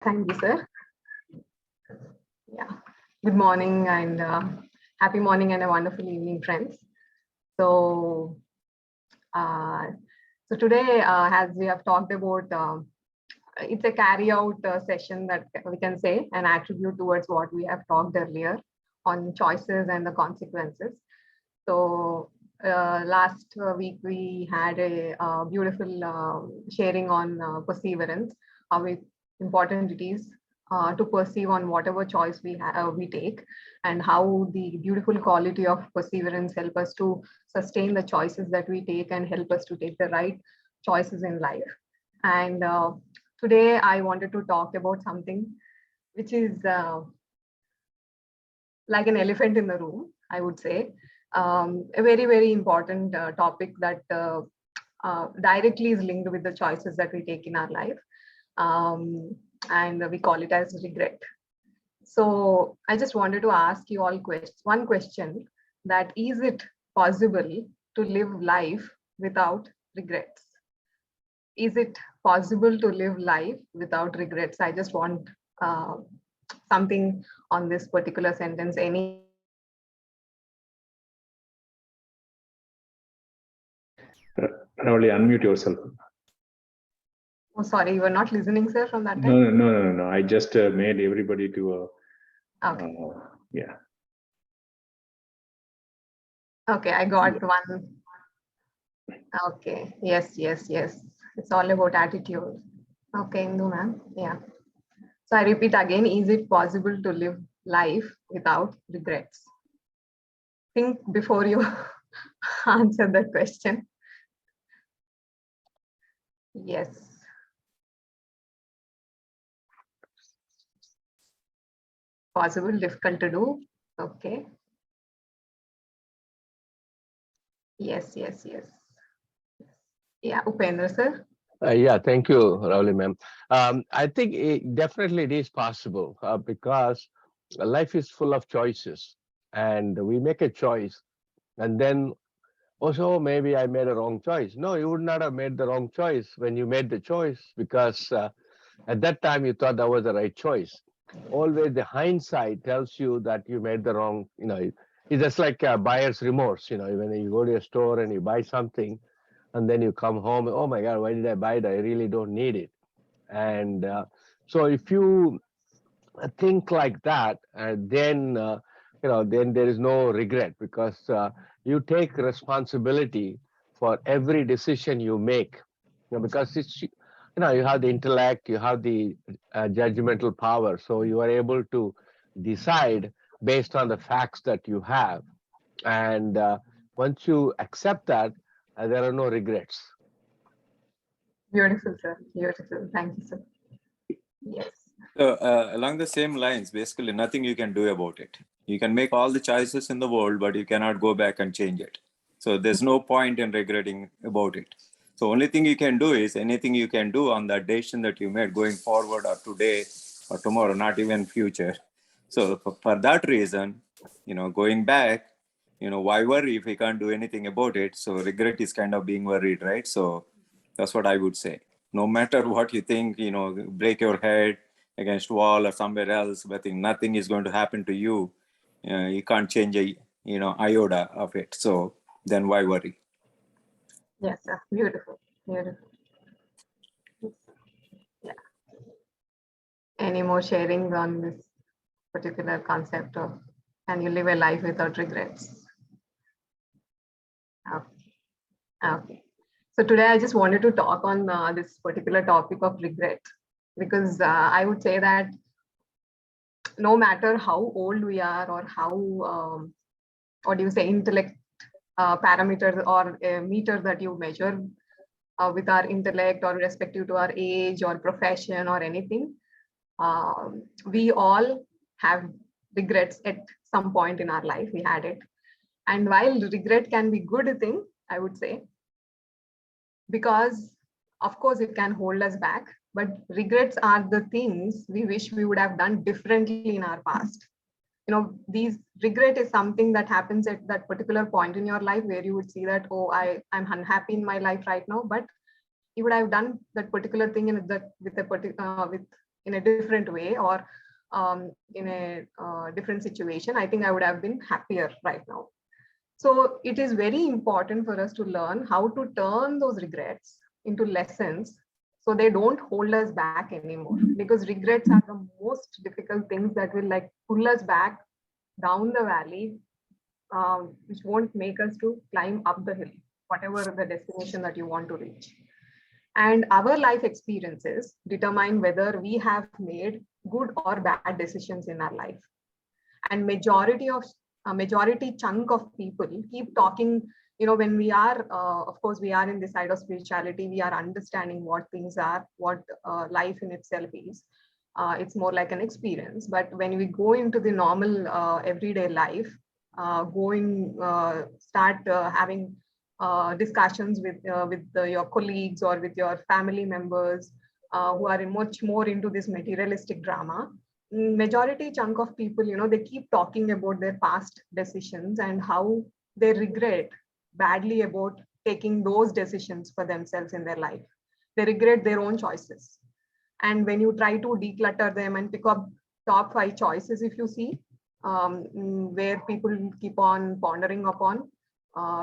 Thank you, sir. Yeah. Good morning and happy morning and a wonderful evening, friends. So, uh, so today, as we have talked about, it's a carry out session that we can say an attribute towards what we have talked earlier on choices and the consequences. So last week we had a beautiful sharing on perseverance, how important it is to perceive on whatever choice we take, and how the beautiful quality of perseverance help us to sustain the choices that we take and help us to take the right choices in life. And today I wanted to talk about something which is like an elephant in the room, I would say. A very, very important topic that directly is linked with the choices that we take in our life. And we call it as regret. So I just wanted to ask you all one question, that is it possible to live life without regrets? Is it possible to live life without regrets? I just want something on this particular sentence. Any Only unmute yourself. Oh, sorry, you were not listening, sir, from that No, time? no. I just made everybody to. Okay. Yeah. Okay, I got one. Okay. Yes. It's all about attitude. Okay, Indu ma'am. Yeah. So I repeat again, is it possible to live life without regrets? Think before you answer the question. Yes. Possible, difficult to do. Okay. Yes. Yeah, Upendra sir. Yeah, thank you, Rauli ma'am. I think definitely it is possible because life is full of choices, and we make a choice, and then also maybe I made a wrong choice. No, you would not have made the wrong choice when you made the choice because at that time you thought that was the right choice. Always the hindsight tells you that you made the wrong. It's just like buyer's remorse. When you go to a store and you buy something and then you come home, oh my God, why did I buy it? I really don't need it. And so if you think like that, then there is no regret because you take responsibility for every decision you make. Because you have the intellect, you have the judgmental power, so you are able to decide based on the facts that you have. And once you accept that, there are no regrets. Beautiful, sir. Beautiful. Thank you, sir. Yes. So along the same lines, basically nothing you can do about it. You can make all the choices in the world, but you cannot go back and change it. So there's no point in regretting about it. So only thing you can do is anything you can do on that decision that you made going forward or today or tomorrow, not even future. So for that reason, going back, why worry if we can't do anything about it? So regret is kind of being worried, right? So that's what I would say. No matter what you think, break your head against wall or somewhere else, but think nothing is going to happen to you. You can't change a iota of it. So then why worry? Yes, sir. Beautiful. Yeah. Any more sharings on this particular concept of can you live a life without regrets? Okay. So today I just wanted to talk on this particular topic of regret, because I would say that no matter how old we are or how, what do you say, intellect parameters or meters that you measure with our intellect or respective to our age or profession or anything, we all have regrets at some point in our life. We had it. And while regret can be good thing, I would say, because of course it can hold us back, but regrets are the things we wish we would have done differently in our past. These regret is something that happens at that particular point in your life where you would see that, oh, I'm unhappy in my life right now, but you would have done that particular thing with in a different way, or in a different situation, I think I would have been happier right now. So it is very important for us to learn how to turn those regrets into lessons so they don't hold us back anymore, because regrets are the most difficult things that will like pull us back down the valley, which won't make us to climb up the hill, whatever the destination that you want to reach. And our life experiences determine whether we have made good or bad decisions in our life. And majority chunk of people keep talking, when we are, of course, we are in the side of spirituality, we are understanding what things are, what life in itself is. It's more like an experience. But when we go into the normal everyday life, start having discussions with your colleagues or with your family members who are much more into this materialistic drama, majority chunk of people, they keep talking about their past decisions and how they regret badly about taking those decisions for themselves in their life. They regret their own choices. And when you try to declutter them and pick up top 5 choices, if you see, where people keep on pondering upon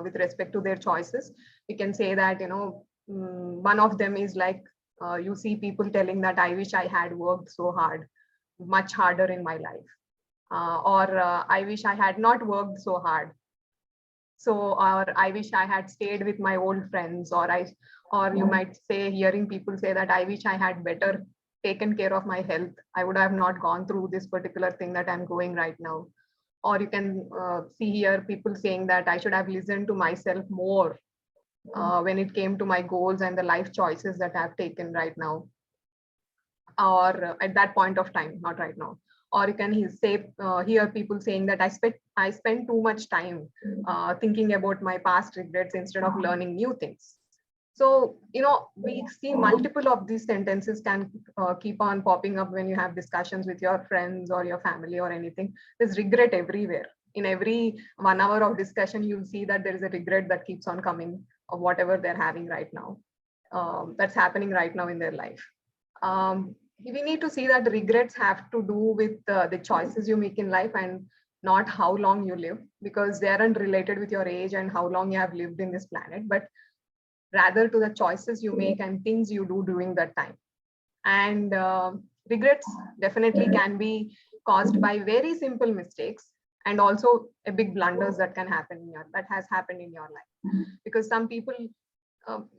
with respect to their choices, we can say that, one of them is like, you see people telling that I wish I had worked so hard, much harder in my life, or I wish I had not worked so hard. So, or I wish I had stayed with my old friends, or you might say, hearing people say that I wish I had better taken care of my health. I would have not gone through this particular thing that I'm going right now. Or you can see here people saying that I should have listened to myself more when it came to my goals and the life choices that I've taken right now, or at that point of time, not right now. Or you can hear people saying that I spent too much time thinking about my past regrets instead of learning new things. So, we see multiple of these sentences can keep on popping up when you have discussions with your friends or your family or anything. There's regret everywhere. In every 1 hour of discussion, you'll see that there is a regret that keeps on coming of whatever they're having right now. That's happening right now in their life. We need to see that regrets have to do with the choices you make in life and not how long you live, because they aren't related with your age and how long you have lived in this planet, but rather to the choices you make and things you do during that time. And regrets definitely can be caused by very simple mistakes and also a big blunders that has happened in your life. Because some people,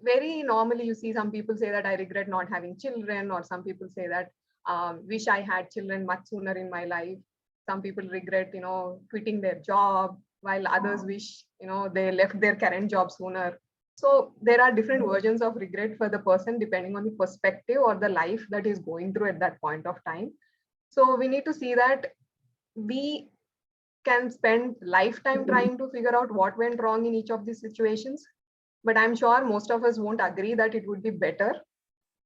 very normally you see some people say that I regret not having children, or some people say that wish I had children much sooner in my life. Some people regret, quitting their job, while others wish, they left their current job sooner. So there are different versions of regret for the person depending on the perspective or the life that is going through at that point of time. So we need to see that we can spend lifetime trying to figure out what went wrong in each of these situations. But I'm sure most of us won't agree that it would be better.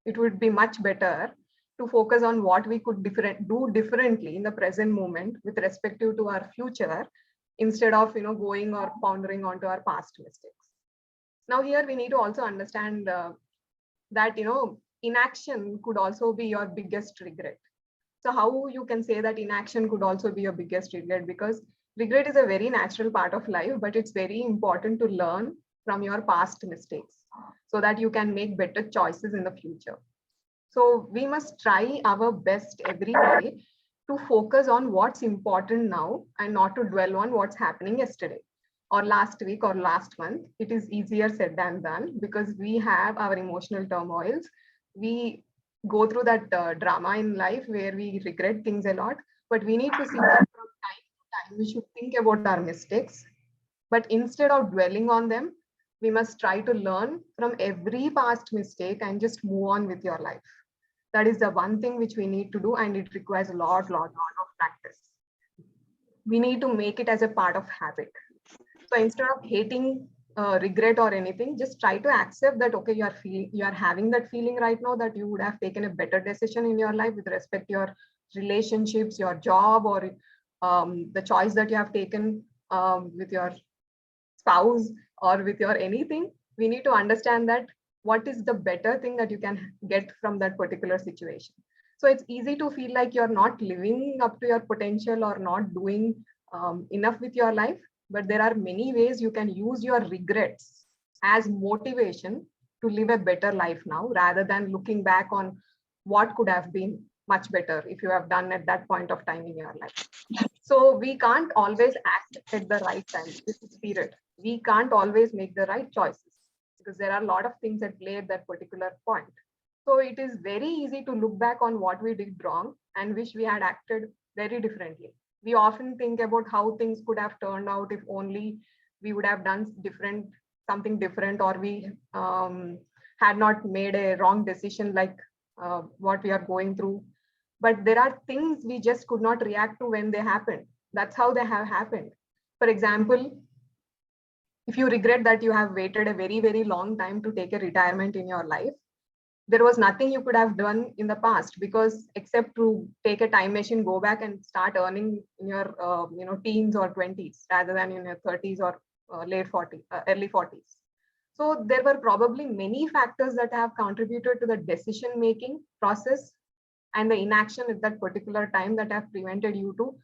It would be much better to focus on what we could do differently in the present moment with respect to our future, instead of going or pondering onto our past mistakes. Now here we need to also understand that inaction could also be your biggest regret. So how you can say that inaction could also be your biggest regret? Because regret is a very natural part of life, but it's very important to learn from your past mistakes so that you can make better choices in the future. So we must try our best every day to focus on what's important now and not to dwell on what's happening yesterday or last week or last month. It is easier said than done because we have our emotional turmoils. We go through that drama in life where we regret things a lot, but we need to see that from time to time we should think about our mistakes. But instead of dwelling on them, we must try to learn from every past mistake and just move on with your life. That is the one thing which we need to do, and it requires a lot of practice. We need to make it as a part of habit. So instead of hating regret or anything, just try to accept that, okay, you are having that feeling right now that you would have taken a better decision in your life with respect to your relationships, your job, or the choice that you have taken with your spouse or with your anything. We need to understand that what is the better thing that you can get from that particular situation. So it's easy to feel like you're not living up to your potential or not doing enough with your life. But there are many ways you can use your regrets as motivation to live a better life now, rather than looking back on what could have been much better if you have done at that point of time in your life. So we can't always act at the right time. This is spirit. We can't always make the right choices because there are a lot of things at play at that particular point. So it is very easy to look back on what we did wrong and wish we had acted very differently. We often think about how things could have turned out if only we would have done something different, or we had not made a wrong decision like what we are going through. But there are things we just could not react to when they happened. That's how they have happened. For example, if you regret that you have waited a very, very long time to take a retirement in your life, there was nothing you could have done in the past, because except to take a time machine, go back and start earning in your teens or 20s rather than in your 30s or late 40s, early 40s. So there were probably many factors that have contributed to the decision making process and the inaction at that particular time that have prevented you to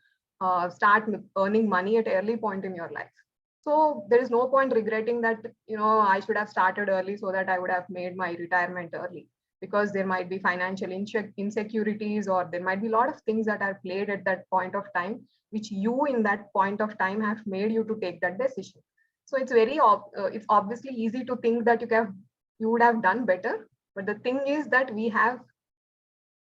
start earning money at early point in your life. So there is no point regretting that, I should have started early so that I would have made my retirement early, because there might be financial insecurities, or there might be a lot of things that are played at that point of time, which you in that point of time have made you to take that decision. So it's it's obviously easy to think that you would have done better. But the thing is that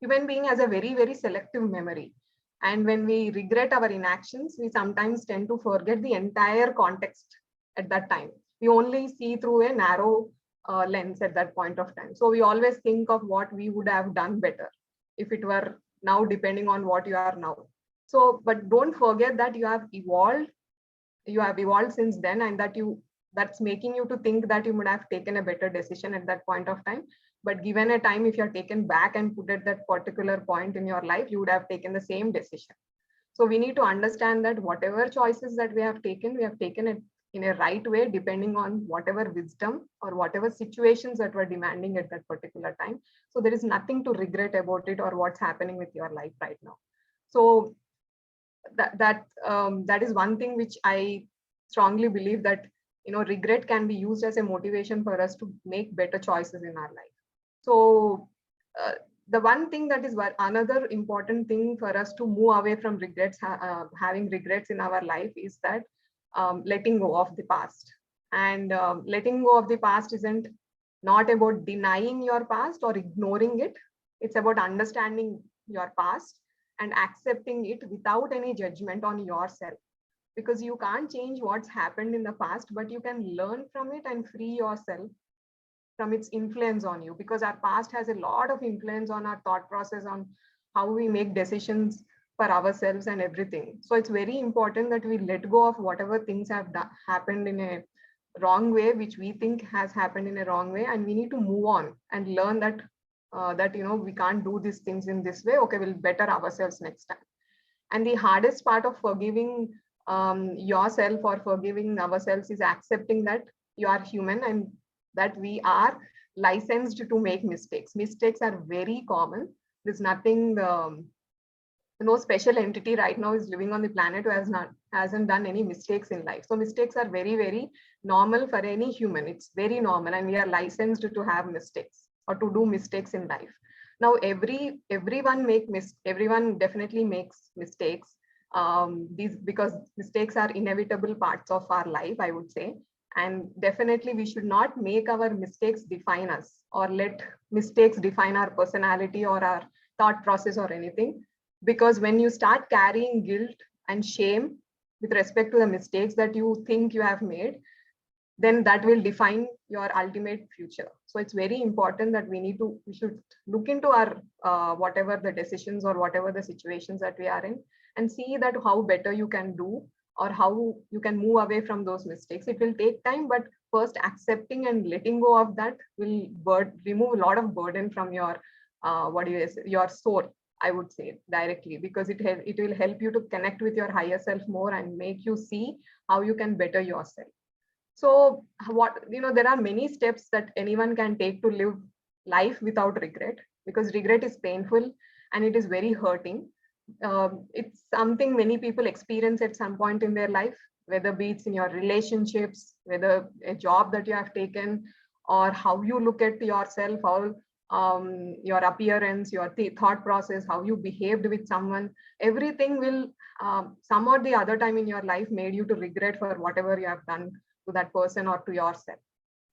human being has a very, very selective memory. And when we regret our inactions, we sometimes tend to forget the entire context at that time. We only see through a narrow lens at that point of time. So we always think of what we would have done better if it were now, depending on what you are now. So, but don't forget that you have evolved. You have evolved since then, and that's making you to think that you would have taken a better decision at that point of time. But given a time, if you're taken back and put at that particular point in your life, you would have taken the same decision. So we need to understand that whatever choices that we have taken it in a right way, depending on whatever wisdom or whatever situations that were demanding at that particular time. So there is nothing to regret about it or what's happening with your life right now. So that is one thing which I strongly believe, that regret can be used as a motivation for us to make better choices in our life. So the one thing that is another important thing for us to move away from regrets, having regrets in our life, is that letting go of the past. And letting go of the past isn't not about denying your past or ignoring it. It's about understanding your past and accepting it without any judgment on yourself, because you can't change what's happened in the past, but you can learn from it and free yourself from its influence on you, because our past has a lot of influence on our thought process, on how we make decisions for ourselves and everything. So it's very important that we let go of whatever things have happened in a wrong way, which we think has happened in a wrong way, and we need to move on and learn that we can't do these things in this way. Okay, we'll better ourselves next time. And the hardest part of forgiving yourself or forgiving ourselves is accepting that you are human and that we are licensed to make mistakes. Mistakes are very common. There's nothing, no special entity right now is living on the planet who hasn't done any mistakes in life. So mistakes are very, very normal for any human. It's very normal, and we are licensed to have mistakes or to do mistakes in life. Now, everyone definitely makes mistakes. Because mistakes are inevitable parts of our life, I would say. And definitely we should not make our mistakes define us, or let mistakes define our personality or our thought process or anything. Because when you start carrying guilt and shame with respect to the mistakes that you think you have made, then that will define your ultimate future. So it's very important that we should look into our whatever the decisions or whatever the situations that we are in, and see that how better you can do, or how you can move away from those mistakes. It will take time, but first accepting and letting go of that will remove a lot of burden from your your soul, I would say, directly, because it will help you to connect with your higher self more and make you see how you can better yourself. So there are many steps that anyone can take to live life without regret, because regret is painful and it is very hurting. It's something many people experience at some point in their life, whether be it's in your relationships, whether a job that you have taken, or how you look at yourself, how your appearance, your thought process, how you behaved with someone. Everything will some or the other time in your life made you to regret for whatever you have done to that person or to yourself.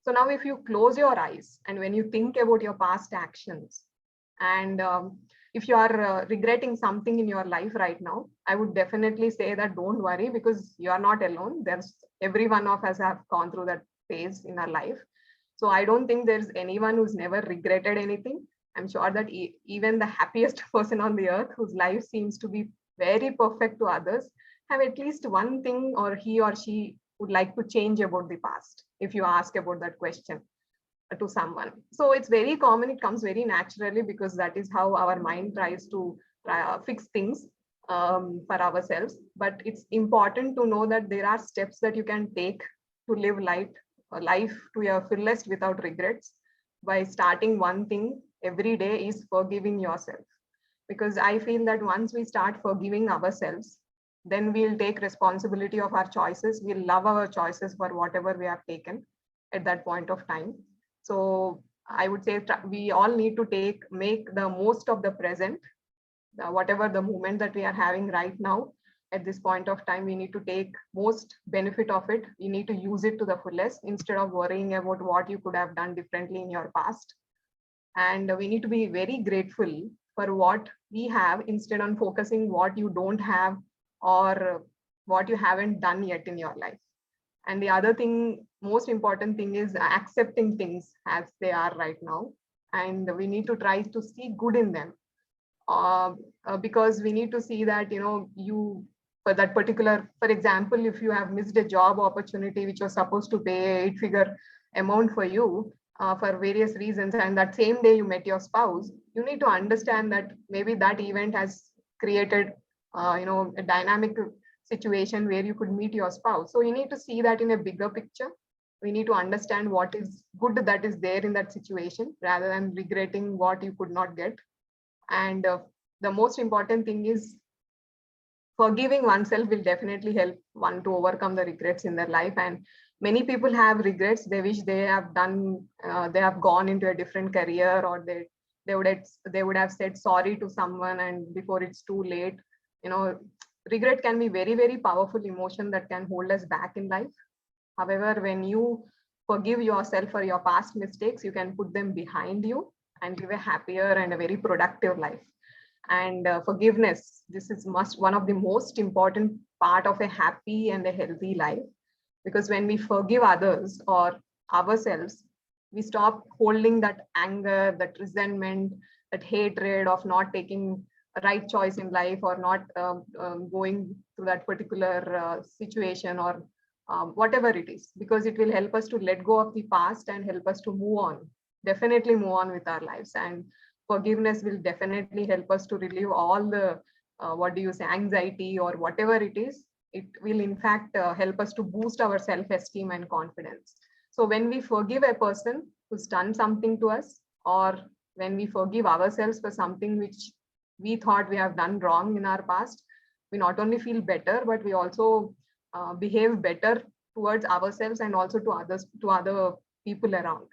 So now if you close your eyes and when you think about your past actions, and if you are regretting something in your life right now, I would definitely say that don't worry, because you are not alone. There's every one of us have gone through that phase in our life. So I don't think there's anyone who's never regretted anything. I'm sure that even the happiest person on the earth, whose life seems to be very perfect to others, have at least one thing or he or she would like to change about the past, if you ask about that question to someone. So it's very common, it comes very naturally, because that is how our mind tries to fix things for ourselves. But it's important to know that there are steps that you can take to live life to your fullest without regrets. By starting one thing every day is forgiving yourself, because I feel that once we start forgiving ourselves, then we'll take responsibility of our choices. We'll love our choices for whatever we have taken at that point of time. So I would say we all need to make the most of the present, whatever the moment that we are having right now. At this point of time, we need to take most benefit of it. You need to use it to the fullest instead of worrying about what you could have done differently in your past. And we need to be very grateful for what we have instead of focusing what you don't have or what you haven't done yet in your life. And the other thing, most important thing, is accepting things as they are right now. And we need to try to see good in them. Because we need to see that, you, for that particular, for example, if you have missed a job opportunity which was supposed to pay 8-figure amount for you for various reasons, and that same day you met your spouse, you need to understand that maybe that event has created a dynamic situation where you could meet your spouse. So you need to see that in a bigger picture. We need to understand what is good that is there in that situation rather than regretting what you could not get. And the most important thing is forgiving oneself will definitely help one to overcome the regrets in their life. And many people have regrets. They wish they have done, they have gone into a different career, or they would have said sorry to someone and before it's too late. Regret can be very, very powerful emotion that can hold us back in life. However, when you forgive yourself for your past mistakes, you can put them behind you and live a happier and a very productive life. And forgiveness, this is one of the most important part of a happy and a healthy life, because when we forgive others or ourselves, we stop holding that anger, that resentment, that hatred of not taking a right choice in life, or not going through that particular situation, or whatever it is, because it will help us to let go of the past and help us to move on, definitely move on with our lives. And forgiveness will definitely help us to relieve all the anxiety or whatever it is. It will in fact help us to boost our self-esteem and confidence. So when we forgive a person who's done something to us, or when we forgive ourselves for something which we thought we have done wrong in our past, we not only feel better, but we also behave better towards ourselves and also to other people around.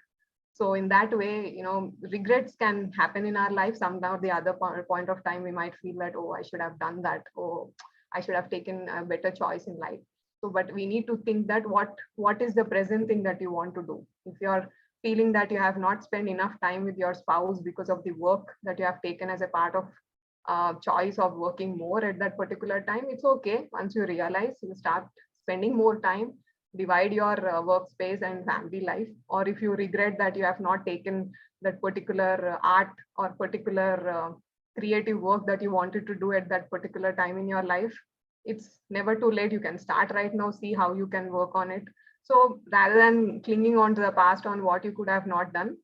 So in that way, regrets can happen in our life. Somehow or the other point of time, we might feel that, oh, I should have done that. Oh, I should have taken a better choice in life. So, but we need to think that what is the present thing that you want to do? If you're feeling that you have not spent enough time with your spouse because of the work that you have taken as a part of choice of working more at that particular time, it's okay. Once you realize, you start spending more time, divide your workspace and family life. Or if you regret that you have not taken that particular art or particular creative work that you wanted to do at that particular time in your life, it's never too late. You can start right now, see how you can work on it. So rather than clinging on to the past on what you could have not done,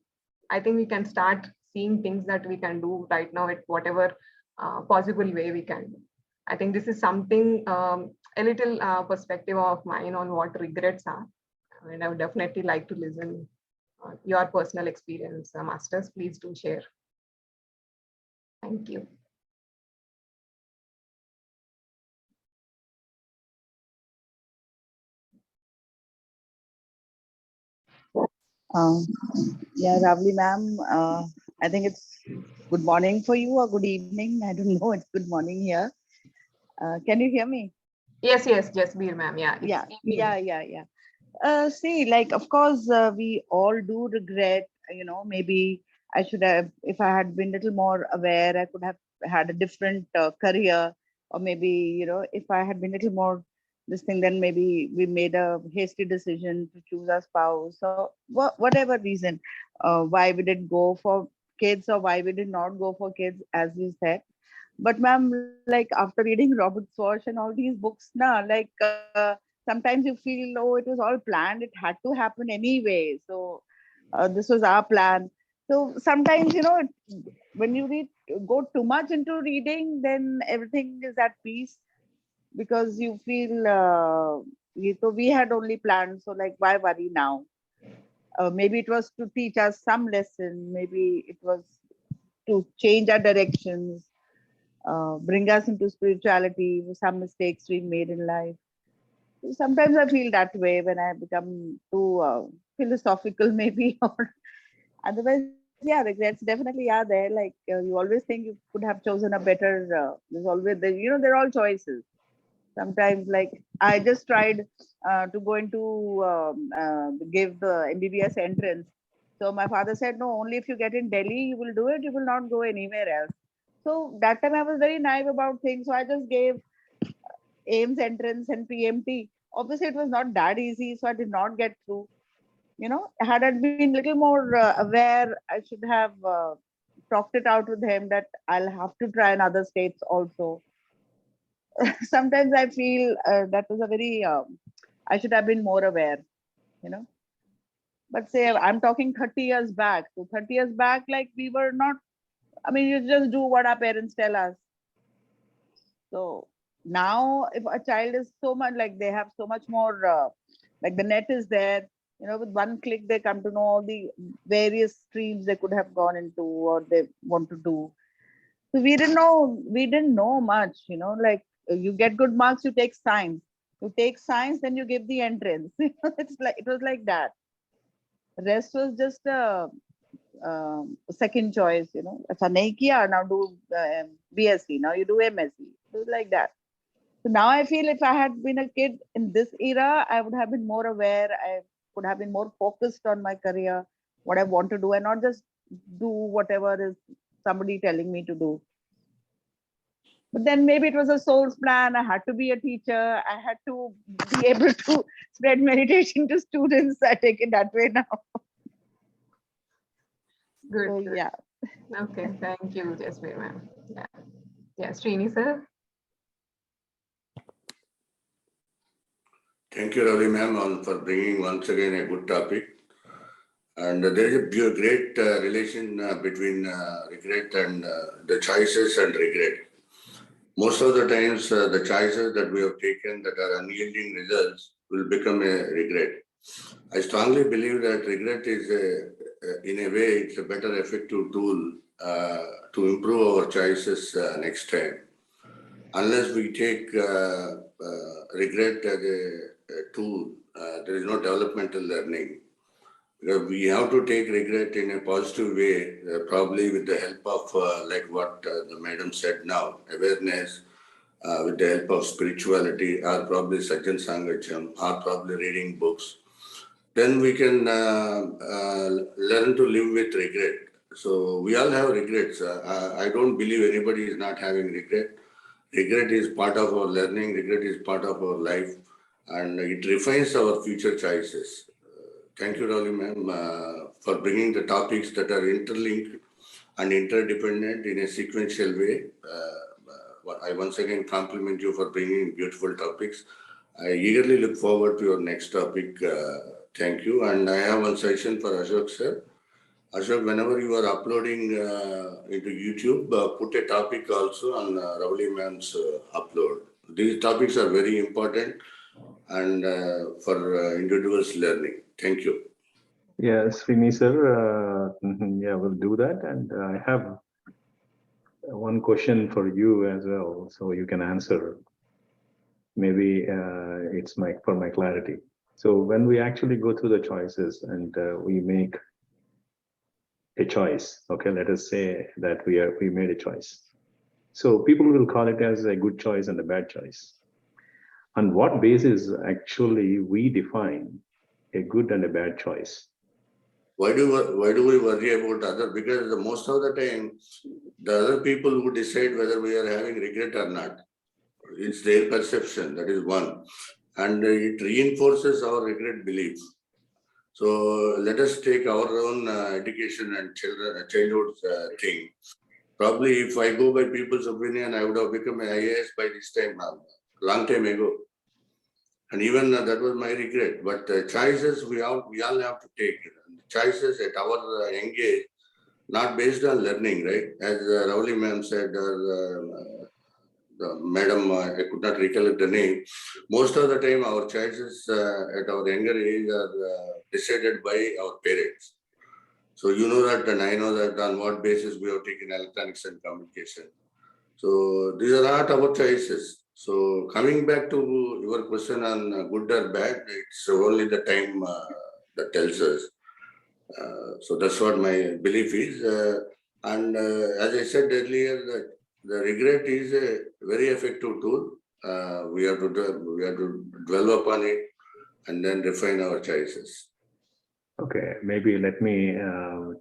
I think we can start seeing things that we can do right now at whatever possible way we can do. I think this is something, a little perspective of mine on what regrets are. And I would definitely like to listen your personal experience. Masters, please do share. Thank you. Um, yeah, Ravli ma'am, I think it's good morning for you or good evening. I don't know. It's good morning here. Can you hear me? Yes, yes, Jasbir ma'am. Yeah, it's Yeah, evening. yeah. See, like, of course, we all do regret, maybe I should have, if I had been little more aware, I could have had a different career, or maybe, if I had been little more this thing, then maybe we made a hasty decision to choose our spouse, or whatever reason, why we did go for kids or why we did not go for kids, as you said. But ma'am, like after reading Robert Swash and all these books, now, like sometimes you feel, oh, it was all planned. It had to happen anyway. So this was our plan. So sometimes, when you go too much into reading, then everything is at peace because you feel, so we had only planned. So like, why worry now? Maybe it was to teach us some lesson. Maybe it was to change our directions, bring us into spirituality, some mistakes we made in life. Sometimes I feel that way when I become too philosophical, maybe. Or otherwise, yeah, regrets definitely are there. Like you always think you could have chosen a better. There's always there. They're all choices. Sometimes, like I just tried to go into give the MBBS entrance. So my father said, no, only if you get in Delhi, you will do it. You will not go anywhere else. So that time I was very naive about things. So I just gave AIMS entrance and PMT. Obviously, it was not that easy, so I did not get through. Had I been little more aware, I should have talked it out with him that I'll have to try in other states also. Sometimes I feel that was a very, I should have been more aware, you know. But say I'm talking 30 years back. So 30 years back, like we were not, I mean, you just do what our parents tell us. So now, if a child is so much like they have so much more, like the net is there, with one click they come to know all the various streams they could have gone into or they want to do. So we didn't know much, like you get good marks, you take science. You take science, then you give the entrance. It's like it was like that. Rest was just a second choice, अच्छा नहीं किया, now do BSc, now you do MSc. It was like that. So now I feel if I had been a kid in this era, I would have been more aware. I would have been more focused on my career, what I want to do, and not just do whatever is somebody telling me to do. But then maybe it was a soul's plan. I had to be a teacher. I had to be able to spread meditation to students. I take it that way now. Good, So good. yeah. Okay, thank you, Jasbir ma'am. Yeah, yeah, Srini sir. Thank you, Ravi ma'am, for bringing once again a good topic. And there is a great relation between regret and the choices and regret. Most of the times, the choices that we have taken that are unyielding results will become a regret. I strongly believe that regret is, in a way, it's a better effective tool to improve our choices next time. Unless we take regret as a tool, there is no developmental learning. Because we have to take regret in a positive way, probably with the help of, like what the madam said now, awareness, with the help of spirituality, or probably Sajjan Sangacham, or probably reading books. Then we can learn to live with regret. So we all have regrets. I don't believe anybody is not having regret. Regret is part of our learning, regret is part of our life, and it refines our future choices. Thank you, Ravi ma'am, for bringing the topics that are interlinked and interdependent in a sequential way. I once again compliment you for bringing beautiful topics. I eagerly look forward to your next topic. Thank you. And I have one suggestion for Ashok sir. Ashok, whenever you are uploading into YouTube, put a topic also on Ravli ma'am's upload. These topics are very important and for individuals learning. Thank you. Yes, Srini sir. Yeah, we'll do that. And I have one question for you as well, so you can answer. Maybe it's for my clarity. So when we actually go through the choices and we make a choice, okay, let us say that we made a choice. So people will call it as a good choice and a bad choice. On what basis actually we define a good and a bad choice? Why do we worry about other? Because most of the time, the other people who decide whether we are having regret or not. It's their perception. That is one, and it reinforces our regret belief. So let us take our own education and childhood thing. Probably, if I go by people's opinion, I would have become an IAS by this time, long time ago. And even that was my regret. But choices we all have to take. Choices at our young age, not based on learning, right? As Ravli ma'am said, or the madam, I could not recollect the name. Most of the time, our choices at our younger age are decided by our parents. So you know that, and I know that on what basis we have taken electronics and communication. So these are not our choices. So coming back to your question on good or bad, it's only the time that tells us. So that's what my belief is. And as I said earlier, the regret is a very effective tool. We have to dwell upon it and then refine our choices. Okay, maybe let me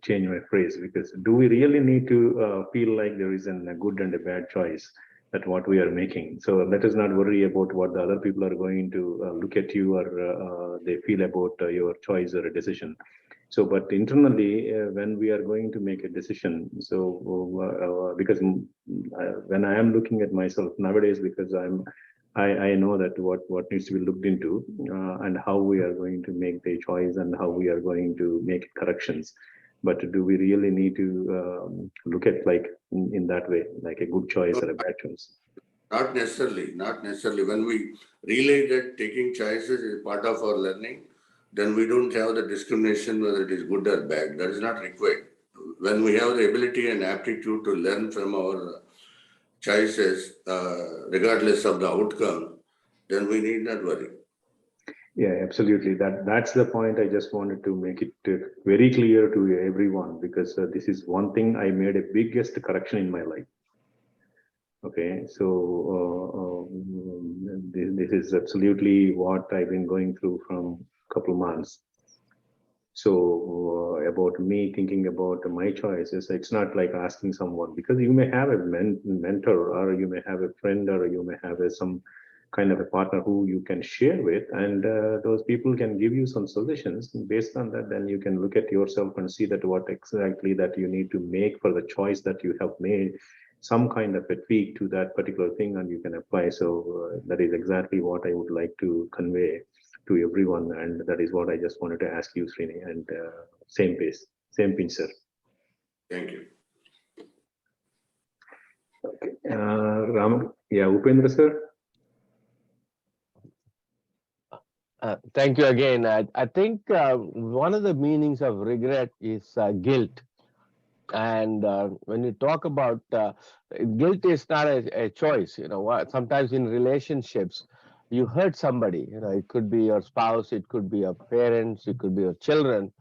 change my phrase, because do we really need to feel like there is a good and a bad choice that what we are making? So let us not worry about what the other people are going to look at you, or they feel about your choice or a decision. So, but internally, when we are going to make a decision, so because when I am looking at myself nowadays, because I know that what needs to be looked into, and how we are going to make the choice and how we are going to make corrections. But do we really need to look at like in that way, like a good choice or a bad choice? Not necessarily, not necessarily. When we realize that taking choices is part of our learning, then we don't have the discrimination whether it is good or bad. That is not required. When we have the ability and aptitude to learn from our choices, regardless of the outcome, then we need not worry. Yeah, absolutely. That's the point. I just wanted to make it very clear to everyone, because this is one thing I made a biggest correction in my life. Okay, so this is absolutely what I've been going through from a couple months. So about me thinking about my choices, it's not like asking someone, because you may have a mentor, or you may have a friend, or you may have some kind of a partner who you can share with, and those people can give you some solutions. Based on that, then you can look at yourself and see that what exactly that you need to make for the choice that you have made, some kind of a tweak to that particular thing, and you can apply. So that is exactly what I would like to convey to everyone, and that is what I just wanted to ask you, Srini, and same pace, same pinch, sir. Thank you. Okay, Ram, yeah, Upendra, sir. Thank you again. I think one of the meanings of regret is guilt. And when you talk about guilt, is not a choice. You know, sometimes in relationships, you hurt somebody. You know, it could be your spouse, it could be your parents, it could be your children,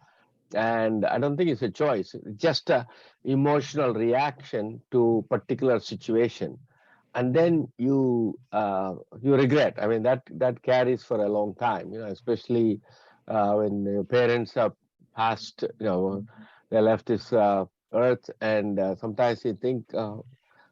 and I don't think it's a choice. It's just a emotional reaction to particular situation, and then you regret. I mean, that carries for a long time. You know, especially when your parents are passed. You know, they left this earth, and sometimes you think.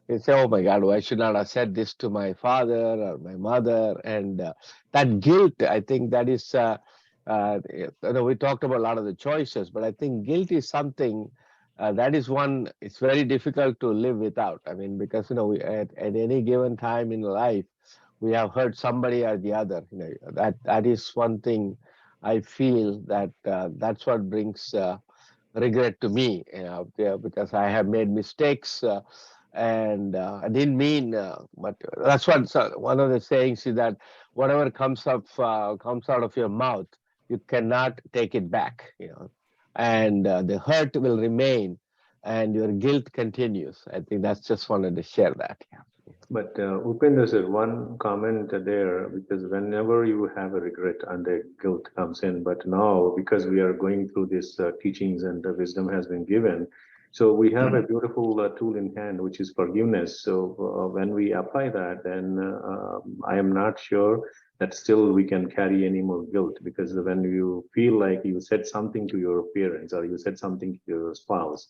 You say, "Oh my God, I should not have said this to my father or my mother," and that guilt. I think that is. You know, we talked about a lot of the choices, but I think guilt is something that is one. It's very difficult to live without. I mean, because you know, at any given time in life, we have hurt somebody or the other. You know, that is one thing. I feel that that's what brings regret to me. You know, yeah, because I have made mistakes. And I didn't mean, but that's what one of the sayings is, that whatever comes out of your mouth, you cannot take it back. You know, and the hurt will remain, and your guilt continues. I think that's just wanted to share that. Yeah. But Upendra sir, one comment there, because whenever you have a regret and a guilt comes in, but now because we are going through these teachings and the wisdom has been given, so we have a beautiful tool in hand, which is forgiveness. So when we apply that, then I am not sure that still we can carry any more guilt, because when you feel like you said something to your parents or you said something to your spouse,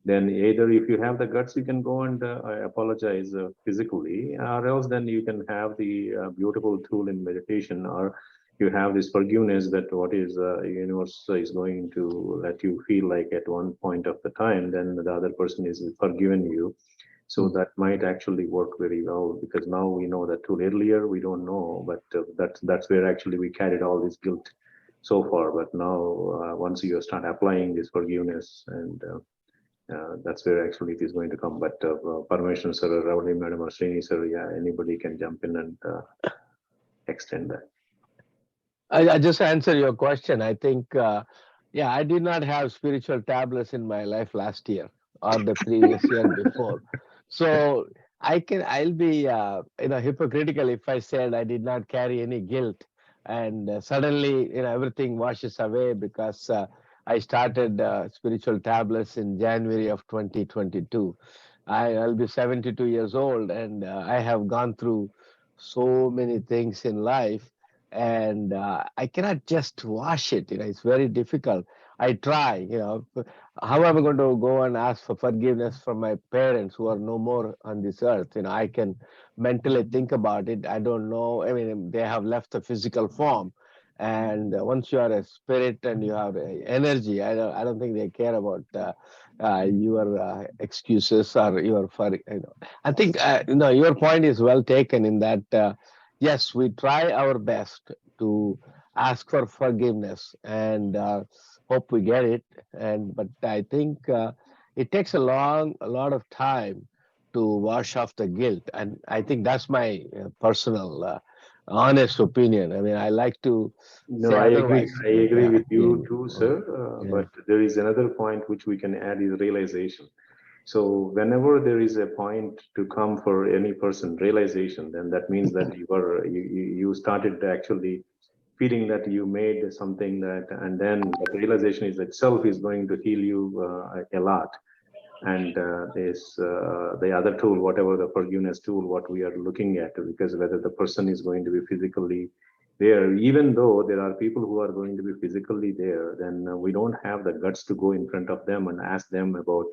then either if you have the guts, you can go and apologize physically, or else then you can have the beautiful tool in meditation, or you have this forgiveness that what is universe is going to let you feel like at one point of the time, then the other person is forgiven you. So that might actually work very well, because now we know that tool. Earlier we don't know, but that's where actually we carried all this guilt so far. But now once you start applying this forgiveness, and that's where actually it is going to come. But Parameshwar sir, Ravali madam, or Srini sir, yeah, anybody can jump in and extend that. I just answer your question. I think, yeah, I did not have spiritual tablets in my life last year or the previous year before. So I'll be, hypocritical if I said I did not carry any guilt, and suddenly, everything washes away because I started spiritual tablets in January of 2022. I'll be 72 years old, and I have gone through so many things in life, and I cannot just wash it. It's very difficult. I try. How am I going to go and ask for forgiveness from my parents who are no more on this earth? I can mentally think about it. I don't know. I mean, they have left the physical form, and once you are a spirit and you have energy, I don't think they care about your excuses or your I think your point is well taken in that. Yes, we try our best to ask for forgiveness and hope we get it. But I think it takes a lot of time to wash off the guilt, and I think that's my personal, honest opinion. I mean, I like to No, say I agree. otherwise. I agree with Yeah, you too, sir. yeah. But there is another point which we can add is realization. So whenever there is a point to come for any person, realization, then that means that you started actually feeling that you made something that, and then that realization is itself is going to heal you a lot. And this the other tool, whatever the forgiveness tool, what we are looking at, because whether the person is going to be physically there, even though there are people who are going to be physically there, then we don't have the guts to go in front of them and ask them about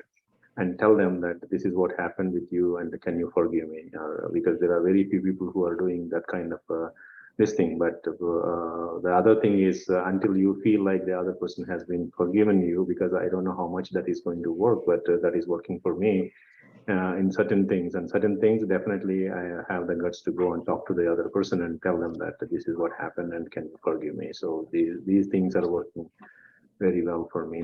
and tell them that this is what happened with you and can you forgive me, because there are very few people who are doing that kind of this thing. But the other thing is until you feel like the other person has been forgiven you, because I don't know how much that is going to work, but that is working for me in certain things. And certain things, definitely I have the guts to go and talk to the other person and tell them that this is what happened and can you forgive me. So these things are working very well for me.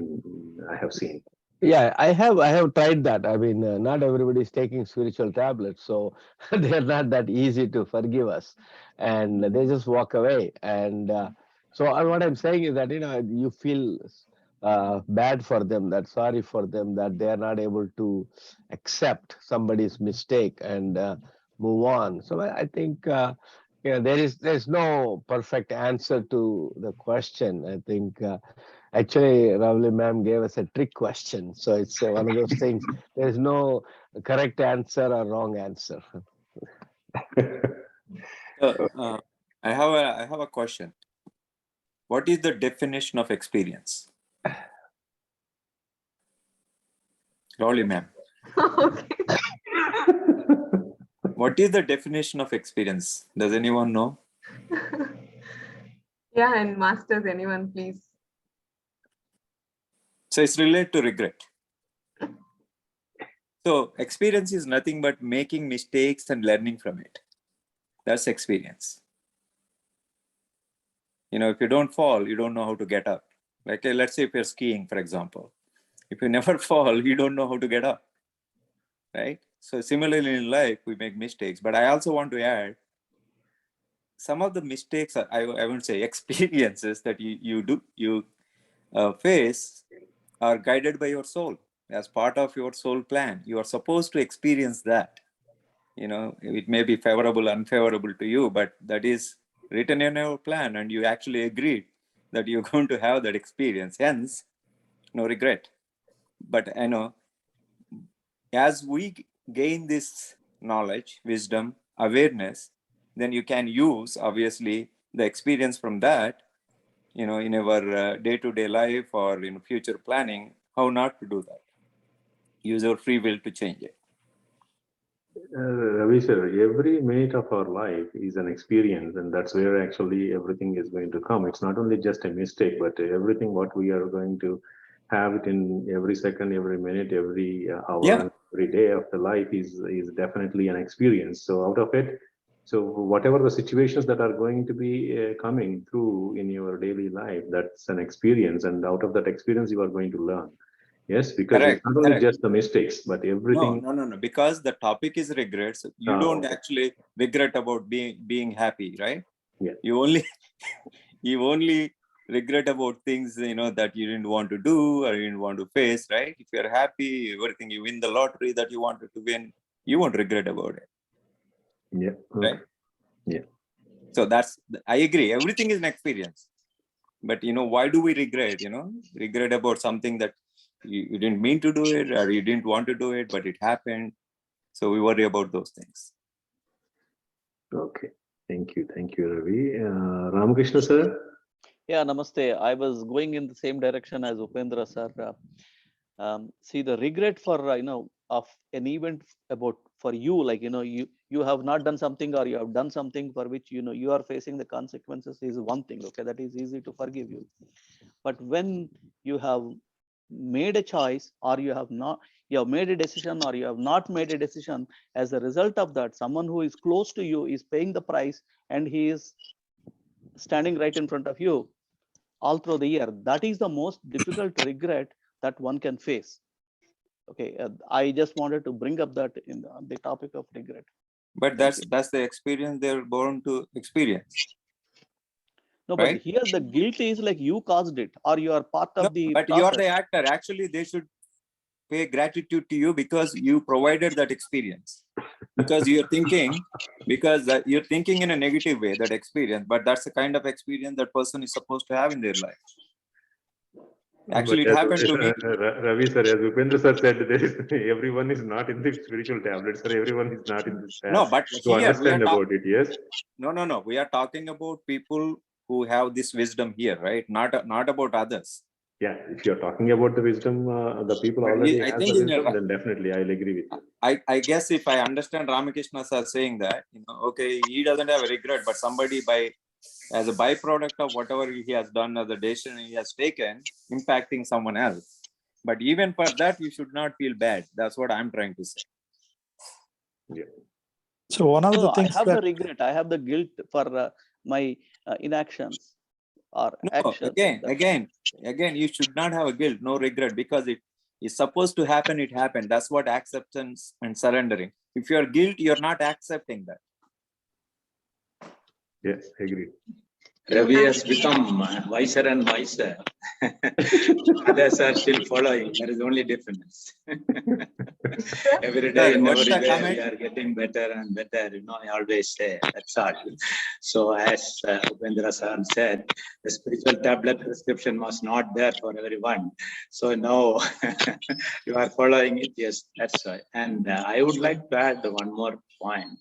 I have seen. Yeah, I have tried that. I mean, not everybody is taking spiritual tablets, so they're not that easy to forgive us, and they just walk away. And what I'm saying is that you feel bad for them, that sorry for them, that they are not able to accept somebody's mistake and move on. So I think there's no perfect answer to the question. I think. Actually, Ravli ma'am gave us a trick question. So it's one of those things. There's no correct answer or wrong answer. Uh, I have a question. What is the definition of experience? Rolly ma'am. Okay. What is the definition of experience? Does anyone know? Yeah, and masters, anyone, please. So it's related to regret. So experience is nothing but making mistakes and learning from it. That's experience. If you don't fall, you don't know how to get up. Like let's say if you're skiing, for example, if you never fall, you don't know how to get up, right? So similarly in life, we make mistakes. But I also want to add, some of the mistakes, I wouldn't say experiences that you face are guided by your soul as part of your soul plan. You are supposed to experience that. it may be favorable, unfavorable to you, but that is written in your plan and you actually agreed that you're going to have that experience. Hence, no regret. But as we gain this knowledge, wisdom, awareness, then you can use, obviously, the experience from that, in our day-to-day life or in future planning, how not to do that. Use your free will to change it. Ravi sir, every minute of our life is an experience, and that's where actually everything is going to come. It's not only just a mistake, but everything what we are going to have it in every second, every minute, every hour, Yeah. and every day of the life is definitely an experience. So out of it, so whatever the situations that are going to be coming through in your daily life, that's an experience, and out of that experience, you are going to learn. Yes, because Correct, it's not only correct. just the mistakes, but everything. No. Because the topic is regrets. You don't Okay. actually regret about being happy, right? Yeah. You only regret about things that you didn't want to do or you didn't want to face, right? If you're happy, everything, you win the lottery that you wanted to win, you won't regret about it. Yeah. Right? Okay. Yeah. So I agree. Everything is an experience. But why do we regret? Regret about something that you didn't mean to do it or you didn't want to do it, but it happened. So we worry about those things. Okay. Thank you, Ravi. Ramakrishna sir. Yeah, namaste. I was going in the same direction as Upendra sir. See, the regret for of an event about for you, like you have not done something or you have done something for which you are facing the consequences is one thing. Okay, that is easy to forgive you. But when you have made a choice or you have made a decision or you have not made a decision, as a result of that, someone who is close to you is paying the price and he is standing right in front of you all through the year. That is the most difficult regret that one can face. Okay, I just wanted to bring up that in the topic of regret. But that's the experience they're born to experience. No, right? but here the guilt is like you caused it or you are part of the but process. You're the actor. Actually, they should pay gratitude to you because you provided that experience. Because you're thinking in a negative way, that experience, but that's the kind of experience that person is supposed to have in their life. Actually, it happened to me. Ravi sir, as Upendra sir said, everyone is not in the spiritual tablets, sir. Everyone is not in this path. No, but to here understand about it, yes. No. We are talking about people who have this wisdom here, right? Not about others. Yeah, if you're talking about the wisdom, the people already have the wisdom, then definitely I'll agree with you. I guess if I understand Ramakrishna sir saying that, okay, he doesn't have a regret, but somebody as a byproduct of whatever he has done or the decision he has taken, impacting someone else. But even for that, you should not feel bad. That's what I'm trying to say. Yeah. So one of the things I have the regret, I have the guilt for my inactions or actions. Again, you should not have a guilt, no regret, because it is supposed to happen. It happened. That's what acceptance and surrendering. If you're guilt, you're not accepting that. Yes, agree. Ravi has become wiser and wiser. Others are still following. There is only difference. Every day in every way we are getting better and better. I always say that's all. So as Upendra sir said, the spiritual tablet prescription was not there for everyone. So now you are following it. Yes, that's right. And I would like to add one more point.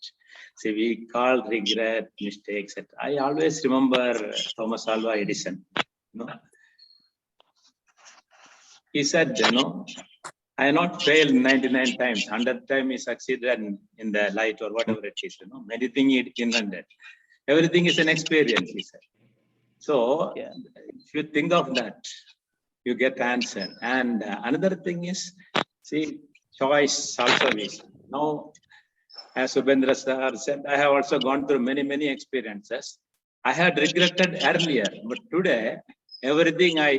See, we call regret, mistakes. I always remember Thomas Alva Edison. He said, I not failed 99 times. 100 times he succeeded in the light or whatever it is. Many things he invented. Everything is an experience, he said. So if you think of that, you get answer. And another thing is, see, choice also is. Now, as Upendra sir said, I have also gone through many experiences. I had regretted earlier, but today, everything I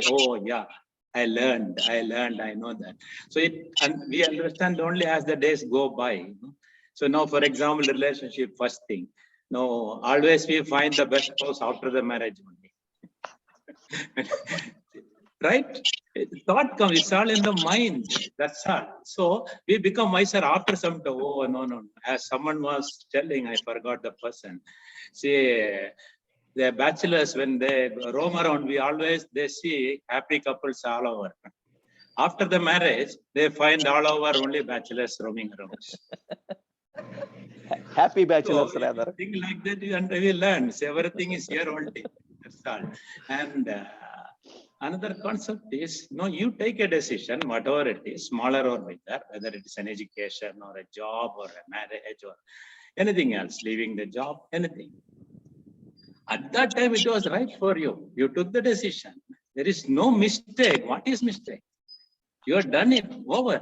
learned, I know that. So we understand only as the days go by. So now, for example, relationship, first thing. No, always we find the best spouse after the marriage only. right? Thought comes, it's all in the mind. That's all. So we become wiser after some time. Oh, no. As someone was telling, I forgot the person. See, the bachelors, when they roam around, they see happy couples all over. After the marriage, they find all over only bachelors roaming around. Happy bachelors, So, rather. thing like that, and we learn. So everything is here only. That's all. And another concept is, you take a decision, whatever it is, smaller or bigger, whether it is an education or a job or a marriage or anything else, leaving the job, anything. At that time, it was right for you. You took the decision. There is no mistake. What is mistake? You have done it, over.